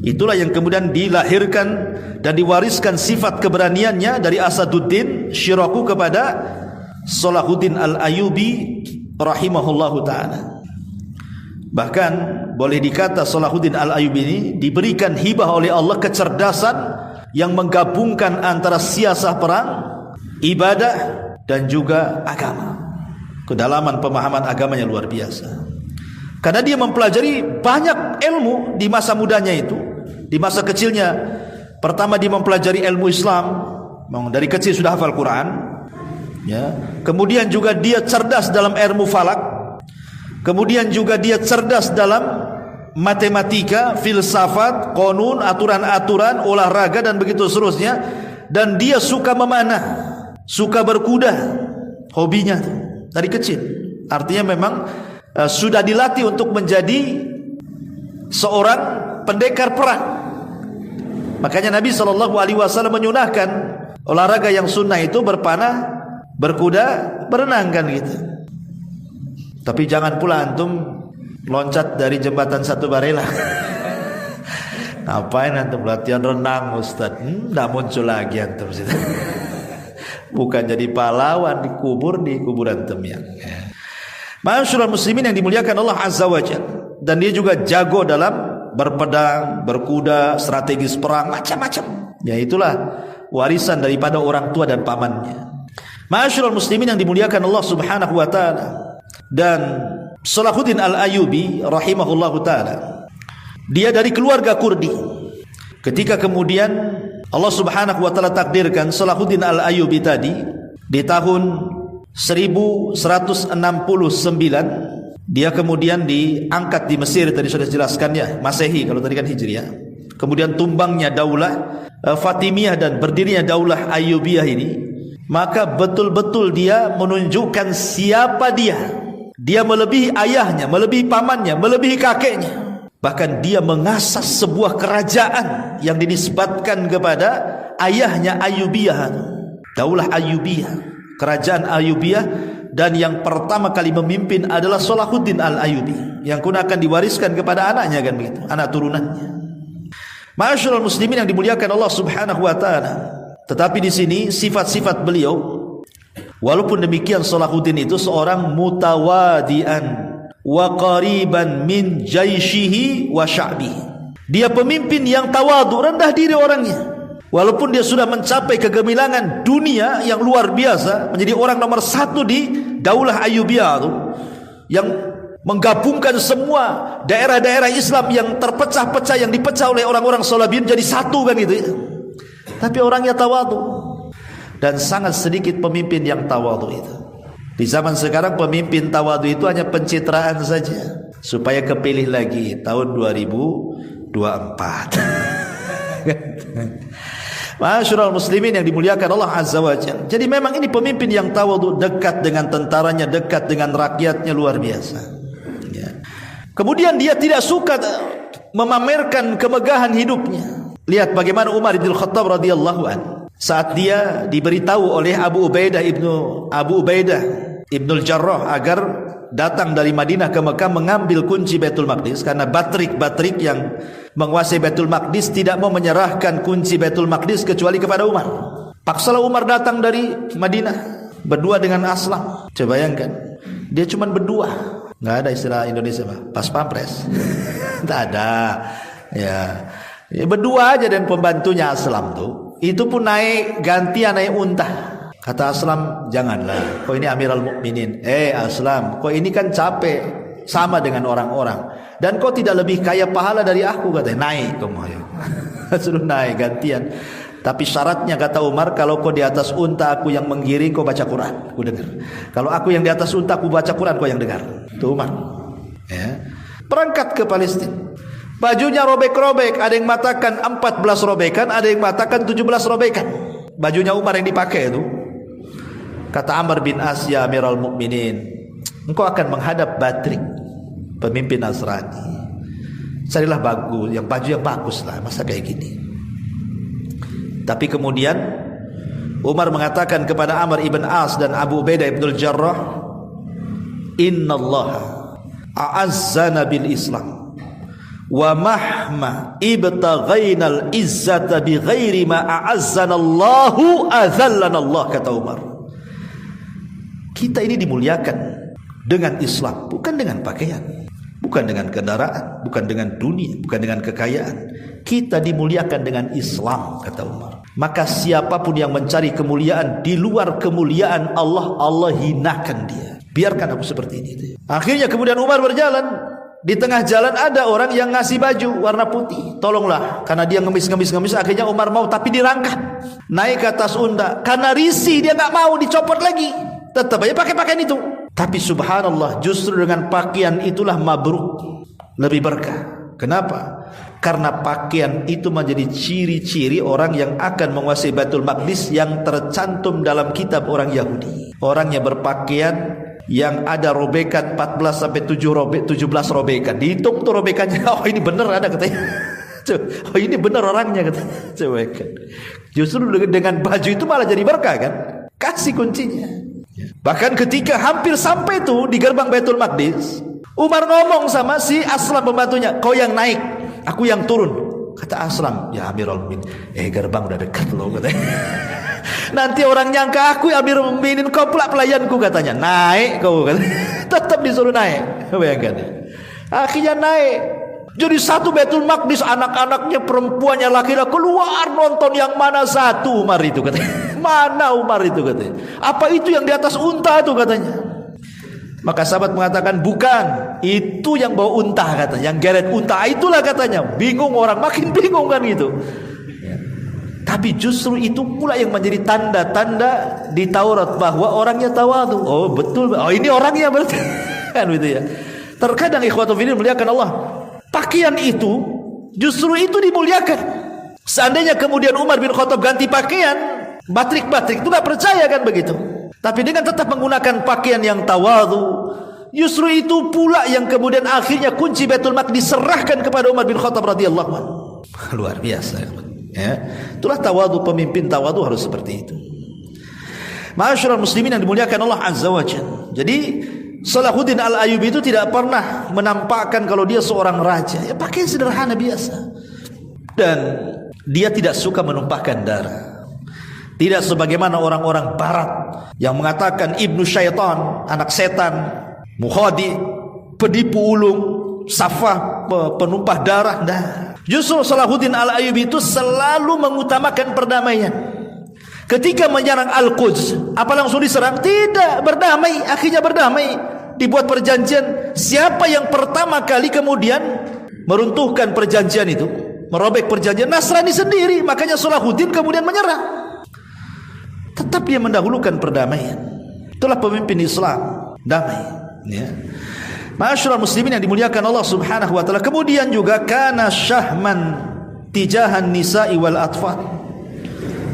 Itulah yang kemudian dilahirkan dan diwariskan sifat keberaniannya dari Asaduddin Syirakuh kepada Salahuddin Al-Ayyubi rahimahullahu taala. Bahkan boleh dikata Salahuddin Al-Ayyubi ini diberikan hibah oleh Allah kecerdasan yang menggabungkan antara siasah perang, ibadah dan juga agama. Kedalaman pemahaman agamanya luar biasa. Karena dia mempelajari banyak ilmu di masa mudanya itu. Di masa kecilnya, pertama dia mempelajari ilmu Islam, dari kecil sudah hafal Quran, ya. Kemudian juga dia cerdas dalam ilmu falak. Kemudian juga dia cerdas dalam matematika, filsafat, konun, aturan-aturan, olahraga dan begitu seterusnya. Dan dia suka memanah, suka berkuda, hobinya dari kecil. Artinya memang sudah dilatih untuk menjadi seorang pendekar perang. Makanya Nabi SAW menyunahkan olahraga yang sunnah itu berpanah, berkuda, berenang kan gitu. Tapi jangan pula antum loncat dari jembatan Satu Barela. Ngapain antum latihan renang Ustaz? Nggak muncul lagi antum. Bukan jadi pahlawan dikubur di kuburan temyang. Ma'asyiral muslimin yang dimuliakan Allah Azza wa Jalla. Dan dia juga jago dalam berpedang, berkuda, strategis perang, macam-macam. Ya itulah warisan daripada orang tua dan pamannya. Ma'asyiral muslimin yang dimuliakan Allah Subhanahu wa taala. Dan Salahuddin Al-Ayyubi rahimahullahu taala, dia dari keluarga Kurdi. Ketika kemudian Allah Subhanahu wa taala takdirkan Salahuddin Al-Ayyubi tadi di tahun 1169 dia kemudian diangkat di Mesir, tadi sudah dijelaskannya, Masehi kalau tadi kan Hijriah. Kemudian tumbangnya daulah Fatimiyah dan berdirinya daulah Ayyubiyah ini, maka betul-betul dia menunjukkan siapa dia. Dia melebihi ayahnya, melebihi pamannya, melebihi kakeknya. Bahkan dia mengasas sebuah kerajaan yang dinisbatkan kepada ayahnya Ayyubiyah, daulah Ayyubiyah, kerajaan Ayyubiyah. Dan yang pertama kali memimpin adalah Salahuddin Al-Ayyubi, yang kemudian akan diwariskan kepada anaknya kan begitu, anak turunannya. Ma'asyiral muslimin yang dimuliakan Allah Subhanahu wa taala. Tetapi di sini sifat-sifat beliau, walaupun demikian Salahuddin itu seorang mutawadian wa qariban min jaishihi wa sya'bihi. Dia pemimpin yang tawadu, rendah diri orangnya. Walaupun dia sudah mencapai kegemilangan dunia yang luar biasa, menjadi orang nomor satu di daulah Ayyubiyah itu, yang menggabungkan semua daerah-daerah Islam yang terpecah-pecah, yang dipecah oleh orang-orang Salabiyin jadi satu kan gitu. Tapi orangnya tawadu. Dan sangat sedikit pemimpin yang tawadu itu. Di zaman sekarang pemimpin tawadu itu hanya pencitraan saja supaya kepilih lagi tahun 2024. Ma'asyiral muslimin yang dimuliakan Allah Azza wa Jalla. Jadi memang ini pemimpin yang tawadu, dekat dengan tentaranya, dekat dengan rakyatnya, luar biasa. Ya. Kemudian dia tidak suka memamerkan kemegahan hidupnya. Lihat bagaimana Umar bin Khattab radhiyallahu anhu saat dia diberitahu oleh Abu Ubaidah Ibnul Jarrah agar datang dari Madinah ke Mekah mengambil kunci Baitul Maqdis, karena batrik yang menguasai Baitul Maqdis tidak mau menyerahkan kunci Baitul Maqdis kecuali kepada Umar. Paksalah Umar datang dari Madinah berdua dengan Aslam. Coba bayangkan, dia cuma berdua, nggak ada istilah Indonesia pas pampres. Tak ada, ya berdua aja dan pembantunya Aslam tuh. Itu pun naik gantian, naik unta. Kata Aslam, janganlah, kau ini Amirul Mukminin. Aslam, kau ini kan capek sama dengan orang-orang, dan kau tidak lebih kaya pahala dari aku, katanya. Naik kamu, ayo. Suruh naik gantian. Tapi syaratnya kata Umar, kalau kau di atas unta, aku yang menggiring, kau baca Quran, aku dengar. Kalau aku yang di atas unta, aku baca Quran, kau yang dengar. Itu Umar. Ya. Berangkat ke Palestina. Bajunya robek-robek, ada yang mengatakan 14 robekan, ada yang mengatakan 17 robekan. Bajunya Umar yang dipakai itu. Kata Amr bin As, ya Amirul Mukminin, engkau akan menghadap Batrik, pemimpin Nasrani. Carilah baju yang bagus lah, masa kayak gini. Tapi kemudian Umar mengatakan kepada Amr ibn As dan Abu Ubaidah ibn Jarrah, innallaha a'azzana bil Islam wa mahma ibtaghainal izzata bi ghairi ma a'azzanallahu azallanallah, kata Umar. Kita ini dimuliakan dengan Islam, bukan dengan pakaian, bukan dengan kendaraan, bukan dengan dunia, bukan dengan kekayaan. Kita dimuliakan dengan Islam, kata Umar. Maka siapapun yang mencari kemuliaan di luar kemuliaan Allah, Allah hinakan dia. Biarkan aku seperti ini. Akhirnya kemudian Umar berjalan. Di tengah jalan ada orang yang ngasih baju warna putih. Tolonglah, karena dia ngemis. Akhirnya Umar mau, tapi dirangkap. Naik ke atas unta. Karena risih dia gak mau dicopot lagi. Tetap aja pakai pakaian itu. Tapi subhanallah, justru dengan pakaian itulah mabruk, lebih berkah. Kenapa? Karena pakaian itu menjadi ciri-ciri orang yang akan menguasai Baitul Maqdis yang tercantum dalam kitab orang Yahudi. Orang yang berpakaian yang ada robekan 14 sampai 17 robekan. Dihitung tuh robekannya. Oh, ini benar ada katanya. Oh, ini benar orangnya katanya. Coba kan. Justru dengan baju itu malah jadi berkah kan? Kasih kuncinya. Bahkan ketika hampir sampai tuh di gerbang Baitul Maqdis, Umar ngomong sama si Aslam pembantunya, kau yang naik, aku yang turun. Kata Aslam, ya Amirul Mukminin, gerbang udah dekat loh katanya. Nanti orang nyangka aku Amirul Mukminin, kau pula pelayanku katanya. Naik kau katanya. Tetap disuruh naik. Bayangkan. Akhirnya naik. Jadi satu Baitul Maqdis, anak-anaknya, perempuannya, laki-laki keluar nonton yang mana satu Umar itu katanya. Mana Umar itu katanya. Apa itu yang di atas unta itu katanya. Maka sahabat mengatakan bukan, itu yang bawa unta katanya, yang geret unta itulah katanya. Bingung orang, makin bingung kan gitu. Tapi justru itu pula yang menjadi tanda-tanda di Taurat bahwa orangnya tawadhu. Oh betul, oh ini orangnya berarti kan gitu ya. Terkadang ikhwatul fillah muliakan Allah, pakaian itu justru itu dimuliakan. Seandainya kemudian Umar bin Khattab ganti pakaian, batrik-batrik itu gak percaya kan begitu. Tapi dengan tetap menggunakan pakaian yang tawadhu, justru itu pula yang kemudian akhirnya kunci Baitul Maqdis diserahkan kepada Umar bin Khattab radhiyallahu anhu. Luar biasa ya. Itulah tawadhu, pemimpin tawadhu harus seperti itu. Ma'asyiral muslimin yang dimuliakan Allah Azza wa Jalla. Jadi Salahuddin Al-Ayyubi itu tidak pernah menampakkan kalau dia seorang raja. Ya pakaian sederhana biasa. Dan dia tidak suka menumpahkan darah. Tidak sebagaimana orang-orang barat yang mengatakan ibnu syaitan, anak setan, mukhadi, penipu ulung, safah, penumpah darah. Nah, justru Salahuddin Al-Ayyubi itu selalu mengutamakan perdamaian. Ketika menyerang Al-Quds, apa langsung diserang? Tidak, berdamai. Akhirnya berdamai, dibuat perjanjian. Siapa yang pertama kali kemudian meruntuhkan perjanjian itu, merobek perjanjian? Nasrani sendiri. Makanya Salahuddin kemudian menyerang. Tetap dia mendahulukan perdamaian. Itulah pemimpin Islam, damai ya. Ma'asyiral muslimin yang dimuliakan Allah Subhanahu wa taala. Kemudian juga kana syahman tijahan nisa'i wal atfal,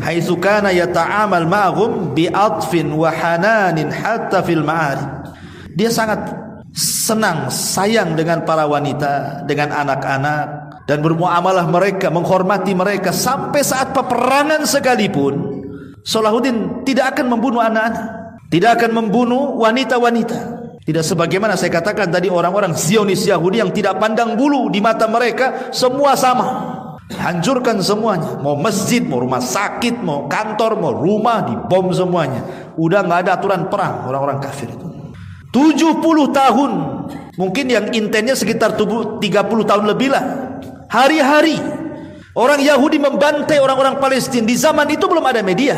haitsu kana yata'amal ma'hum bi atfin wa hananin hatta fil ma'arib. Dia sangat senang, sayang dengan para wanita, dengan anak-anak, dan bermuamalah mereka, menghormati mereka sampai saat peperangan sekalipun. Salahuddin tidak akan membunuh anak-anak, tidak akan membunuh wanita-wanita. Tidak sebagaimana saya katakan tadi, orang-orang Zionis Yahudi yang tidak pandang bulu, di mata mereka semua sama. Hancurkan semuanya, mau masjid, mau rumah sakit, mau kantor, mau rumah, dibom semuanya. Udah gak ada aturan perang orang-orang kafir itu. 70 tahun, mungkin yang intennya sekitar 30 tahun lebih lah. Hari-hari orang Yahudi membantai orang-orang Palestina. Di zaman itu belum ada media,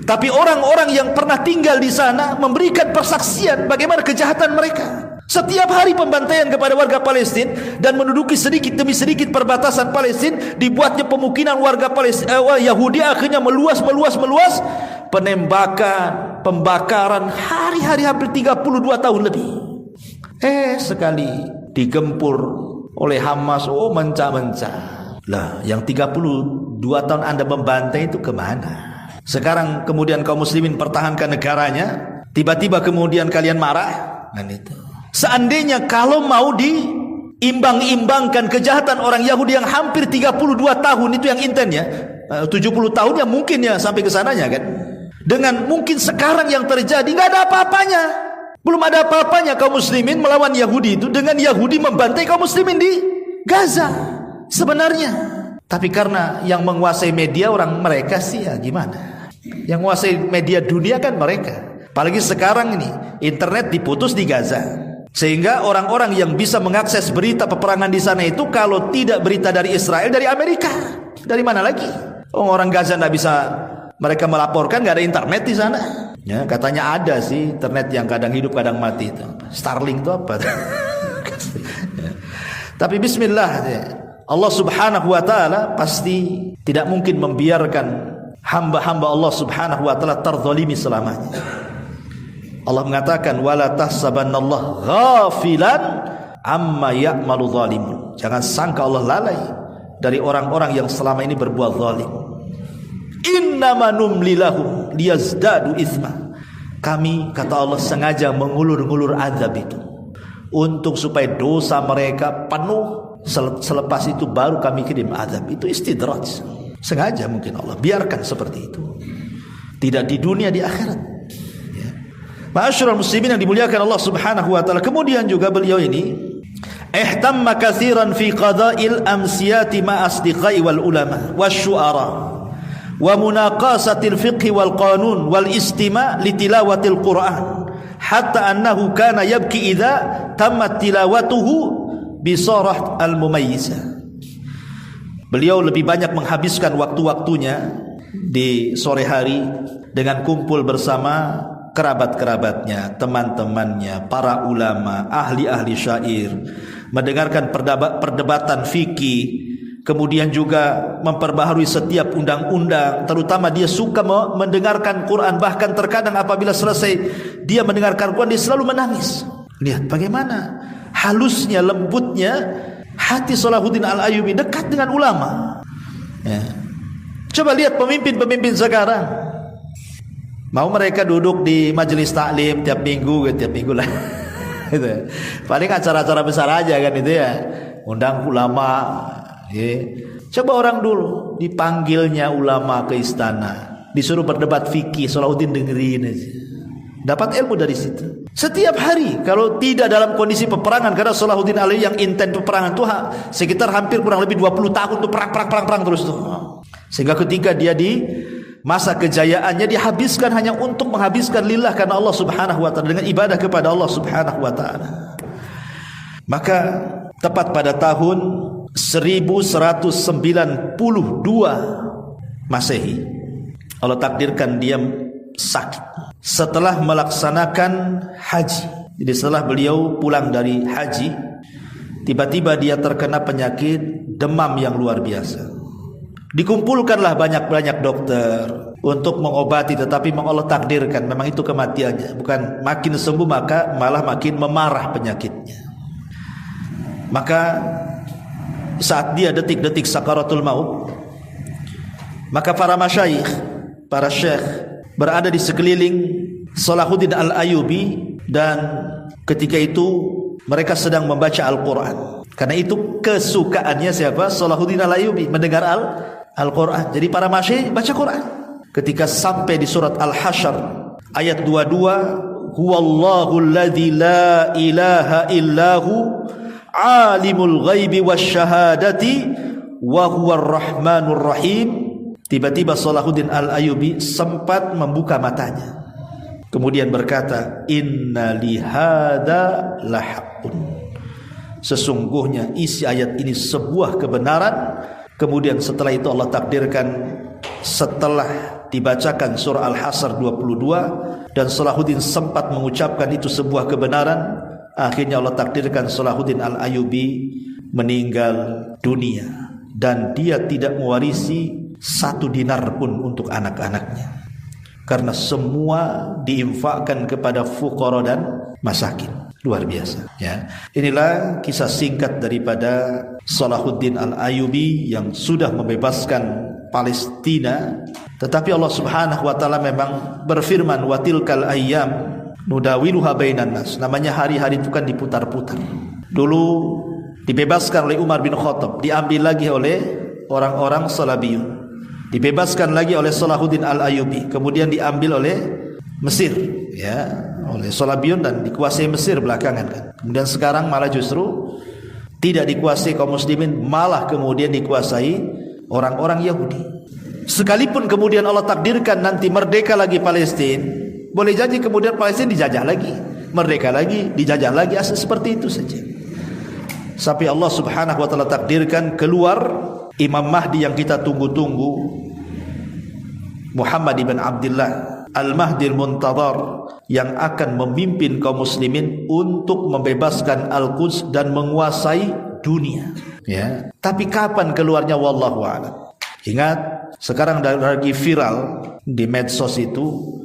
tapi orang-orang yang pernah tinggal di sana memberikan persaksian bagaimana kejahatan mereka. Setiap hari pembantaian kepada warga Palestina, dan menduduki sedikit demi sedikit perbatasan Palestina, dibuatnya pemukiman warga Palestina, Yahudi akhirnya meluas. Penembakan, pembakaran, hari-hari hampir 32 tahun lebih. Sekali digempur oleh Hamas, mencah-mencah. Lah, yang 32 tahun Anda membantai itu kemana? Sekarang kemudian kaum muslimin pertahankan negaranya, tiba-tiba kemudian kalian marah. Dan itu, seandainya kalau mau diimbang-imbangkan kejahatan orang Yahudi yang hampir 32 tahun itu yang intennya, 70 tahun ya mungkin ya sampai ke sananya kan. Dengan mungkin sekarang yang terjadi nggak ada apa-apanya. Belum ada apa-apanya kaum muslimin melawan Yahudi itu dengan Yahudi membantai kaum muslimin di Gaza sebenarnya. Tapi karena yang menguasai media orang mereka sih ya gimana. Yang menguasai media dunia kan mereka. Apalagi sekarang ini internet diputus di Gaza. Sehingga orang-orang yang bisa mengakses berita peperangan di sana itu kalau tidak berita dari Israel, dari Amerika. Dari mana lagi? Orang Gaza tidak bisa mereka melaporkan, nggak ada internet di sana. Ya, katanya ada sih internet yang kadang hidup kadang mati itu. Starlink itu apa? Tapi bismillah, Allah Subhanahu wa taala pasti tidak mungkin membiarkan hamba-hamba Allah Subhanahu wa taala terzalimi selamanya. Allah mengatakan wala tahsabannallaha ghafilan amma ya'malu zalimun. Jangan sangka Allah lalai dari orang-orang yang selama ini berbuat zalim. Innama numli lahum liyazdadu itsma. Kami kata Allah sengaja mengulur-ngulur azab itu untuk supaya dosa mereka penuh, selepas itu baru kami kirim azab. Itu istidraj. Sengaja mungkin Allah biarkan seperti itu. Tidak di dunia, di akhirat. Ma'asyiral muslimin yang dimuliakan Allah Subhanahu wa taala. Kemudian juga beliau ini ihtamma katsiran fi qada'il amsiyati ma asdiqai wal ulama wasyu'ara wa munaqasatil fiqh wal qanun wal istima' li tilawatil Qur'an hatta annahu kana yabki idza tammat tilawatuhu bi sarah al mumayyiza. Beliau lebih banyak menghabiskan waktu-waktunya di sore hari dengan kumpul bersama kerabat-kerabatnya, teman-temannya, para ulama, ahli-ahli syair, mendengarkan perdebatan fikih, kemudian juga memperbaharui setiap undang-undang. Terutama dia suka mendengarkan Quran, bahkan terkadang apabila selesai dia mendengarkan Quran dia selalu menangis. Lihat bagaimana halusnya, lembutnya hati Salahuddin Al-Ayyubi, dekat dengan ulama. Ya. Coba lihat pemimpin-pemimpin sekarang. Mau mereka duduk di majelis taklim tiap minggu lah. Gitu. Paling acara-acara besar aja kan itu ya. Undang ulama. Ya. Coba orang dulu dipanggilnya ulama ke istana, disuruh berdebat fikih, Salahuddin dengerin aja. Dapat ilmu dari situ. Setiap hari kalau tidak dalam kondisi peperangan, karena Salahuddin Al-Ayyubi yang intens peperangan tuh sekitar hampir kurang lebih 20 tahun tuh perang terus tuh. Sehingga ketika dia di masa kejayaannya dihabiskan hanya untuk menghabiskan lillah karena Allah Subhanahu wa taala, dengan ibadah kepada Allah Subhanahu wa taala. Maka tepat pada tahun 1192 Masehi Allah takdirkan dia sakit setelah melaksanakan haji. Jadi setelah beliau pulang dari haji, tiba-tiba dia terkena penyakit demam yang luar biasa. Dikumpulkanlah banyak-banyak dokter untuk mengobati, tetapi Allah takdirkan memang itu kematiannya. Bukan makin sembuh maka malah makin memarah penyakitnya. Maka saat dia detik-detik sakaratul maut, maka para masyayikh, para syekh berada di sekeliling Salahuddin Al-Ayyubi, dan ketika itu mereka sedang membaca Al-Quran. Karena itu kesukaannya siapa? Salahuddin Al-Ayyubi mendengar Al-Quran. Jadi para masyayikh baca Quran. Ketika sampai di surat Al-Hasyr ayat 22, huwallahu alladzi la ilaha illahu alimul ghaibi wasyahadati wa huwar rahmanur rahim. Tiba-tiba Salahuddin Al-Ayyubi sempat membuka matanya, kemudian berkata, inna lihada lahaqqun. Sesungguhnya isi ayat ini sebuah kebenaran. Kemudian setelah itu Allah takdirkan, setelah dibacakan surah Al-Hasyr 22 dan Salahuddin sempat mengucapkan itu sebuah kebenaran, akhirnya Allah takdirkan Salahuddin Al-Ayyubi meninggal dunia, dan dia tidak mewarisi 1 dinar pun untuk anak-anaknya, karena semua diinfakkan kepada fuqara dan masakin. Luar biasa ya. Inilah kisah singkat daripada Salahuddin Al-Ayyubi yang sudah membebaskan Palestina. Tetapi Allah Subhanahu wa taala memang berfirman, wa tilkal ayyam nudawiluha bainan nas. Namanya hari-hari itu kan diputar-putar. Dulu dibebaskan oleh Umar bin Khattab, diambil lagi oleh orang-orang Salabiyun. dibebaskan lagi oleh Salahuddin Al-Ayyubi, kemudian diambil oleh Mesir, ya, oleh Salabiyun dan dikuasai Mesir belakangan kan. Kemudian sekarang malah justru tidak dikuasai kaum muslimin, malah kemudian dikuasai orang-orang Yahudi. Sekalipun kemudian Allah takdirkan nanti merdeka lagi Palestina, boleh jadi kemudian Palestina dijajah lagi, merdeka lagi, dijajah lagi, seperti itu saja. Sampai Allah Subhanahu wa taala takdirkan keluar Imam Mahdi yang kita tunggu-tunggu, Muhammad ibn Abdullah Al-Mahdi Al-Muntadhar, yang akan memimpin kaum muslimin untuk membebaskan Al-Quds dan menguasai dunia, ya. Tapi kapan keluarnya wallahu a'lam. Ingat, sekarang lagi viral di medsos itu,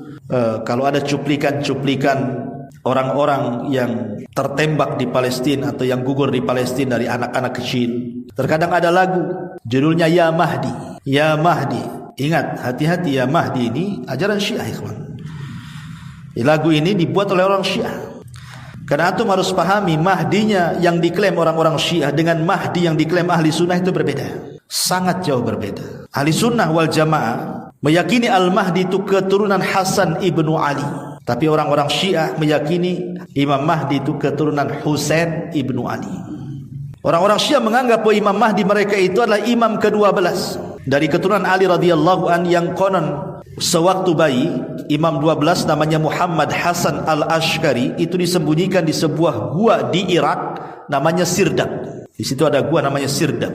kalau ada cuplikan-cuplikan orang-orang yang tertembak di Palestina atau yang gugur di Palestina dari anak-anak kecil, terkadang ada lagu judulnya Ya Mahdi, Ya Mahdi. Ingat, hati-hati, Ya Mahdi ini ajaran Syiah, ikhwan. Lagu ini dibuat oleh orang Syiah. Karena antum harus pahami, Mahdinya yang diklaim orang-orang Syiah dengan Mahdi yang diklaim ahli sunnah itu berbeda, sangat jauh berbeda. Ahli sunnah wal jamaah meyakini Al-Mahdi itu keturunan Hasan ibnu Ali, tapi orang-orang Syiah meyakini Imam Mahdi itu keturunan Husain ibnu Ali. Orang-orang Syiah menganggap bahwa Imam Mahdi mereka itu adalah imam ke-12 dari keturunan Ali radhiyallahu an, yang konon sewaktu bayi imam 12 namanya Muhammad Hasan al-Ashkari itu disembunyikan di sebuah gua di Irak namanya Sirdab. Di situ ada gua namanya Sirdab.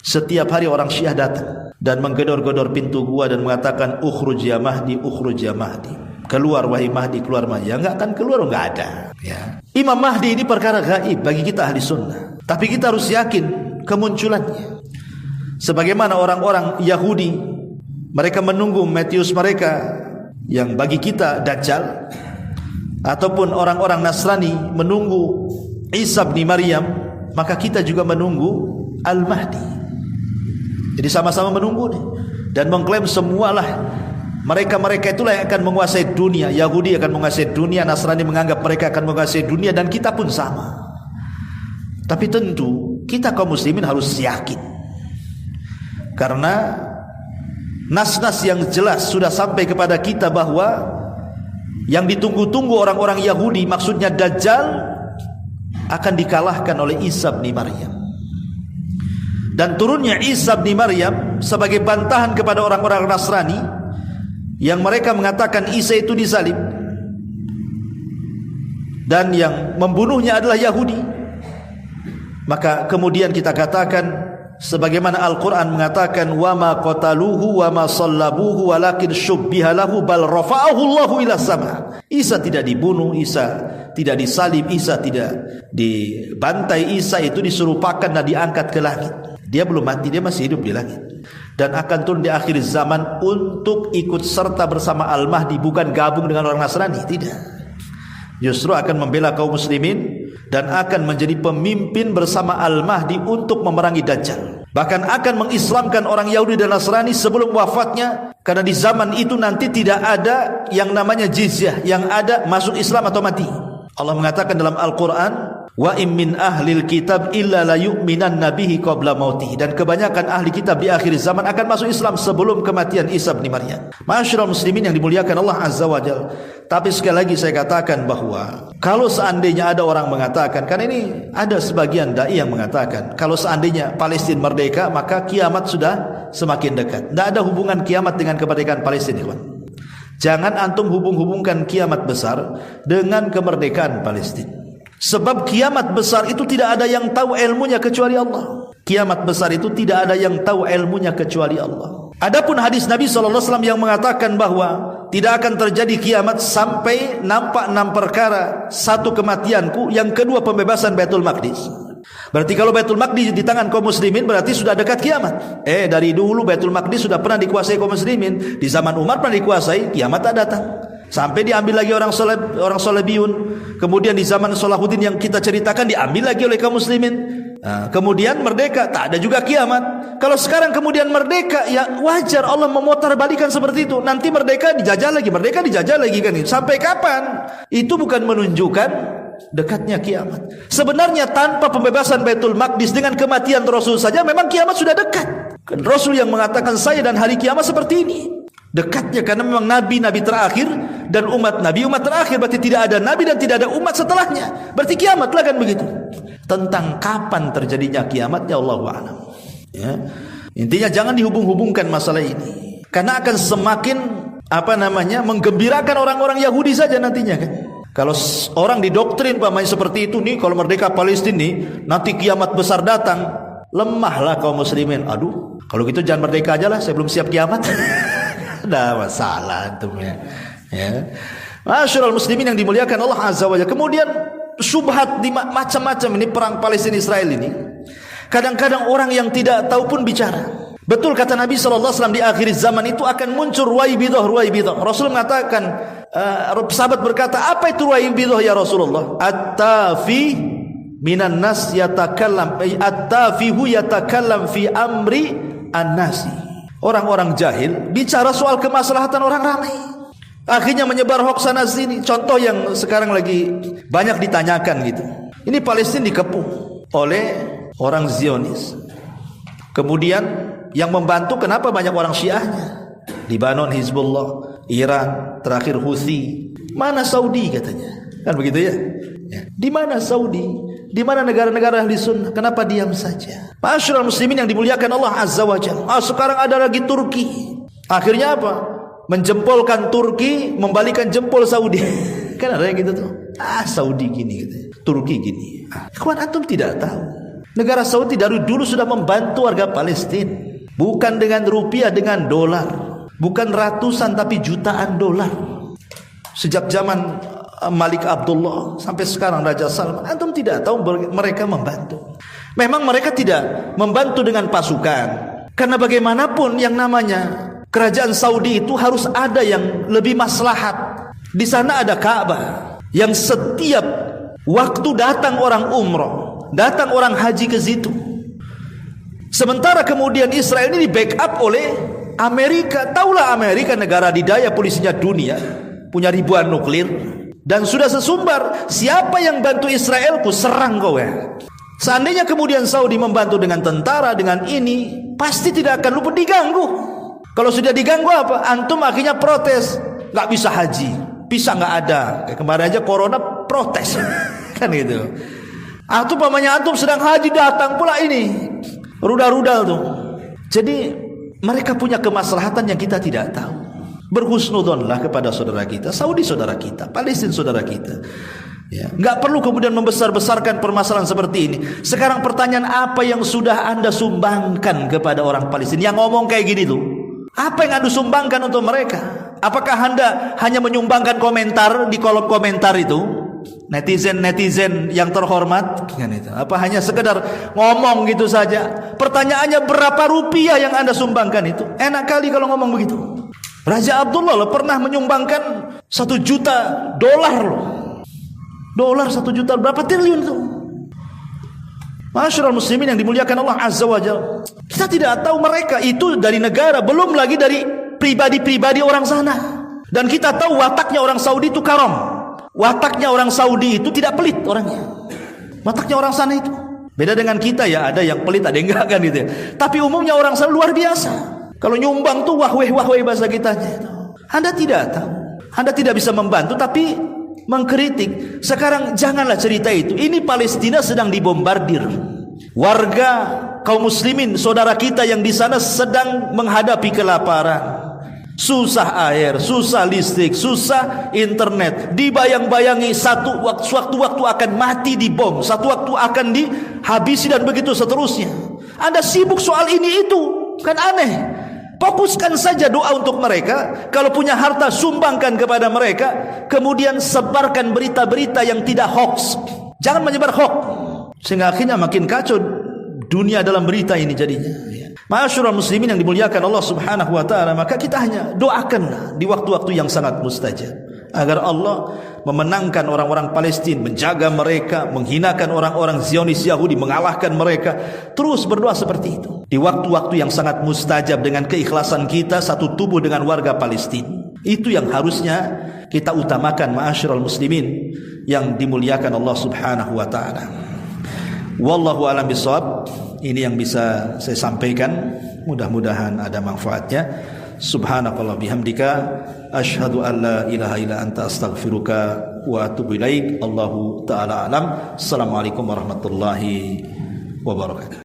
Setiap hari orang Syiah datang dan menggedor-gedor pintu gua dan mengatakan ukhruj ya Mahdi, ukhruj ya Mahdi. Keluar wahai Mahdi, keluar Mahdi. Ya enggak akan keluar, enggak ada, ya. Imam Mahdi ini perkara gaib bagi kita ahli sunnah, tapi kita harus yakin kemunculannya. Sebagaimana orang-orang Yahudi, mereka menunggu Matius mereka yang bagi kita Dajjal, ataupun orang-orang Nasrani menunggu Isa bin Maryam, maka kita juga menunggu Al-Mahdi. Jadi sama-sama menunggu nih, dan mengklaim semualah mereka itulah yang akan menguasai dunia. Yahudi akan menguasai dunia, Nasrani menganggap mereka akan menguasai dunia, dan kita pun sama. Tapi tentu kita kaum muslimin harus yakin, karena nas-nas yang jelas sudah sampai kepada kita bahwa yang ditunggu-tunggu orang-orang Yahudi, maksudnya Dajjal, akan dikalahkan oleh Isa bin Maryam. Dan turunnya Isa bin Maryam sebagai bantahan kepada orang-orang Nasrani yang mereka mengatakan Isa itu disalib dan yang membunuhnya adalah Yahudi. Maka kemudian kita katakan sebagaimana Al-Quran mengatakan wa ma qataluhu wa ma sallabuhu walakin syubbiha lahu bal rafa'ahu Allahu ila sama. Isa tidak dibunuh, Isa tidak disalib, Isa tidak dibantai, Isa itu diserupakan dan diangkat ke langit. Dia belum mati, dia masih hidup di langit, dan akan turun di akhir zaman untuk ikut serta bersama Al-Mahdi, bukan gabung dengan orang Nasrani, tidak. Justru akan membela kaum muslimin dan akan menjadi pemimpin bersama Al-Mahdi untuk memerangi Dajjal. Bahkan akan mengislamkan orang Yahudi dan Nasrani sebelum wafatnya, karena di zaman itu nanti tidak ada yang namanya jizyah, yang ada masuk Islam atau mati. Allah mengatakan dalam Al-Quran, wa in min ahlil kitab illa la yu'minanna bihi qabla mautih, dan kebanyakan ahli kitab di akhir zaman akan masuk Islam sebelum kematian Isa bin Maryam. Ma'asyiral muslimin yang dimuliakan Allah Azza wa Jalla. Tapi sekali lagi saya katakan bahwa kalau seandainya ada orang mengatakan, karena ini ada sebagian dai yang mengatakan kalau seandainya Palestina merdeka maka kiamat sudah semakin dekat. Tidak ada hubungan kiamat dengan kemerdekaan Palestina, ikhwan. Jangan antum hubung-hubungkan kiamat besar dengan kemerdekaan Palestina. Sebab kiamat besar itu tidak ada yang tahu ilmunya kecuali Allah. Kiamat besar itu tidak ada yang tahu ilmunya kecuali Allah. Adapun hadis Nabi SAW yang mengatakan bahwa tidak akan terjadi kiamat sampai nampak 6 perkara. 1, kematianku. Yang kedua, pembebasan Baitul Maqdis. Berarti kalau Baitul Maqdis di tangan kaum muslimin berarti sudah dekat kiamat. Dari dulu Baitul Maqdis sudah pernah dikuasai kaum muslimin. Di zaman Umar pernah dikuasai, kiamat tak datang. Sampai diambil lagi orang Salabiyun. Kemudian di zaman Salahuddin yang kita ceritakan diambil lagi oleh kaum muslimin. Kemudian merdeka, tak ada juga kiamat. Kalau sekarang kemudian merdeka, ya wajar Allah memutarbalikan seperti itu. Nanti merdeka dijajah lagi, merdeka dijajah lagi kan. Sampai kapan? Itu bukan menunjukkan dekatnya kiamat. Sebenarnya tanpa pembebasan Baitul Maqdis dengan kematian Rasul saja memang kiamat sudah dekat. Rasul yang mengatakan saya dan hari kiamat seperti ini. Dekatnya karena memang nabi terakhir dan umat umat terakhir, berarti tidak ada nabi dan tidak ada umat setelahnya. Berarti kiamatlah kan begitu. Tentang kapan terjadinya kiamatnya Allahu a'lam. Ya. Intinya jangan dihubung-hubungkan masalah ini. Karena akan semakin menggembirakan orang-orang Yahudi saja nantinya kan. Kalau orang didoktrin pamanya seperti itu nih, kalau merdeka Palestina nih nanti kiamat besar datang, lemahlah kaum muslimin. Aduh, kalau gitu jangan merdeka aja lah, saya belum siap kiamat. Ada masalah antum ya. Masyarul muslimin yang dimuliakan Allah Azza wa Jalla. Kemudian syubhat macam-macam ini perang Palestina Israel ini. Kadang-kadang orang yang tidak tahu pun bicara. Betul kata Nabi SAW, di akhir zaman itu akan muncul ruwaibidah. Rasul mengatakan, sahabat berkata, apa itu ruwaibidah ya Rasulullah? At-tafi minan nas yatakallam, at-tafihu yatakallam fi amri an-nasi. Orang-orang jahil bicara soal kemaslahatan orang ramai, akhirnya menyebar hoax sana sini. Contoh yang sekarang lagi banyak ditanyakan gitu. Ini Palestina dikepung oleh orang Zionis. Kemudian yang membantu kenapa banyak orang Syiahnya? Libanon Hizbullah, Iran, terakhir Houthi. Mana Saudi katanya? Kan begitu ya? Di mana Saudi? Di mana negara-negara ahli sunnah? Kenapa diam saja? Masyarul muslimin yang dimuliakan Allah Azza wa Jalla. Sekarang ada lagi Turki. Akhirnya apa? Menjempolkan Turki, membalikan jempol Saudi. Kan ada yang gitu tuh. Saudi gini gitu. Turki gini. Kawan antum tidak tahu. Negara Saudi dari dulu sudah membantu warga Palestina. Bukan dengan rupiah, dengan dolar. Bukan ratusan tapi jutaan dolar. Sejak zaman Malik Abdullah sampai sekarang Raja Salman, antum tidak tahu mereka membantu. Memang mereka tidak membantu dengan pasukan, karena bagaimanapun yang namanya kerajaan Saudi itu harus ada yang lebih maslahat. Di sana ada Ka'bah yang setiap waktu datang orang umroh, datang orang haji ke situ. Sementara kemudian Israel ini di backup oleh Amerika. Taulah Amerika negara didaya polisinya dunia, punya ribuan nuklir. Dan sudah sesumbar, siapa yang bantu Israel ku serang kau ya. Seandainya kemudian Saudi membantu dengan tentara, dengan ini, pasti tidak akan luput diganggu. Kalau sudah diganggu apa? Antum akhirnya protes, nggak bisa haji, bisa nggak ada. Kayak kemarin aja corona protes, kan gitu. Atau pamannya antum sedang haji datang pula ini, rudal-rudal tuh. Jadi mereka punya kemaslahatan yang kita tidak tahu. Berhusnudzonlah kepada saudara kita, Saudi saudara kita, Palestina saudara kita. Ya, nggak perlu kemudian membesar-besarkan permasalahan seperti ini. Sekarang pertanyaan, apa yang sudah Anda sumbangkan kepada orang Palestina? Yang ngomong kayak gini tuh, apa yang Anda sumbangkan untuk mereka? Apakah Anda hanya menyumbangkan komentar di kolom komentar itu? Netizen yang terhormat, kan itu. Apa hanya sekedar ngomong gitu saja? Pertanyaannya, berapa rupiah yang Anda sumbangkan itu? Enak kali kalau ngomong begitu. Raja Abdullah loh pernah menyumbangkan 1 juta dolar loh. Dolar 1 juta, berapa triliun itu? Masyarul muslimin yang dimuliakan Allah Azza wa Jalla. Kita tidak tahu mereka itu dari negara, belum lagi dari pribadi-pribadi orang sana. Dan kita tahu wataknya orang Saudi itu karam. Wataknya orang Saudi itu tidak pelit orangnya. Wataknya orang sana itu. Beda dengan kita ya, ada yang pelit, ada yang enggak kan gitu ya. Tapi umumnya orang sana luar biasa. Kalau nyumbang tuh wahweh bahasa kitanya itu. Anda tidak tahu. Anda tidak bisa membantu tapi mengkritik. Sekarang janganlah cerita itu. Ini Palestina sedang dibombardir. Warga kaum muslimin saudara kita yang di sana sedang menghadapi kelaparan. Susah air, susah listrik, susah internet. Dibayang-bayangi satu waktu akan mati di bom, satu waktu akan dihabisi dan begitu seterusnya. Anda sibuk soal ini itu, kan aneh. Fokuskan saja doa untuk mereka. Kalau punya harta, sumbangkan kepada mereka. Kemudian sebarkan berita-berita yang tidak hoax. Jangan menyebar hoax, sehingga akhirnya makin kacau dunia dalam berita ini jadinya. Ma'asyiral muslimin yang dimuliakan Allah Subhanahu wa taala, maka kita hanya doakanlah di waktu-waktu yang sangat mustajab agar Allah memenangkan orang-orang Palestina, menjaga mereka, menghinakan orang-orang Zionis Yahudi, mengalahkan mereka. Terus berdoa seperti itu di waktu-waktu yang sangat mustajab dengan keikhlasan kita satu tubuh dengan warga Palestina. Itu yang harusnya kita utamakan, ma'asyiral muslimin yang dimuliakan Allah Subhanahu wa taala. Wallahu a'lam bishawab. ini yang bisa saya sampaikan, mudah-mudahan ada manfaatnya. Subhanakallah bihamdika asyhadu an la ilaha illa anta astaghfiruka wa atubu ilaik. Allahu taala alam. Assalamualaikum warahmatullahi wabarakatuh.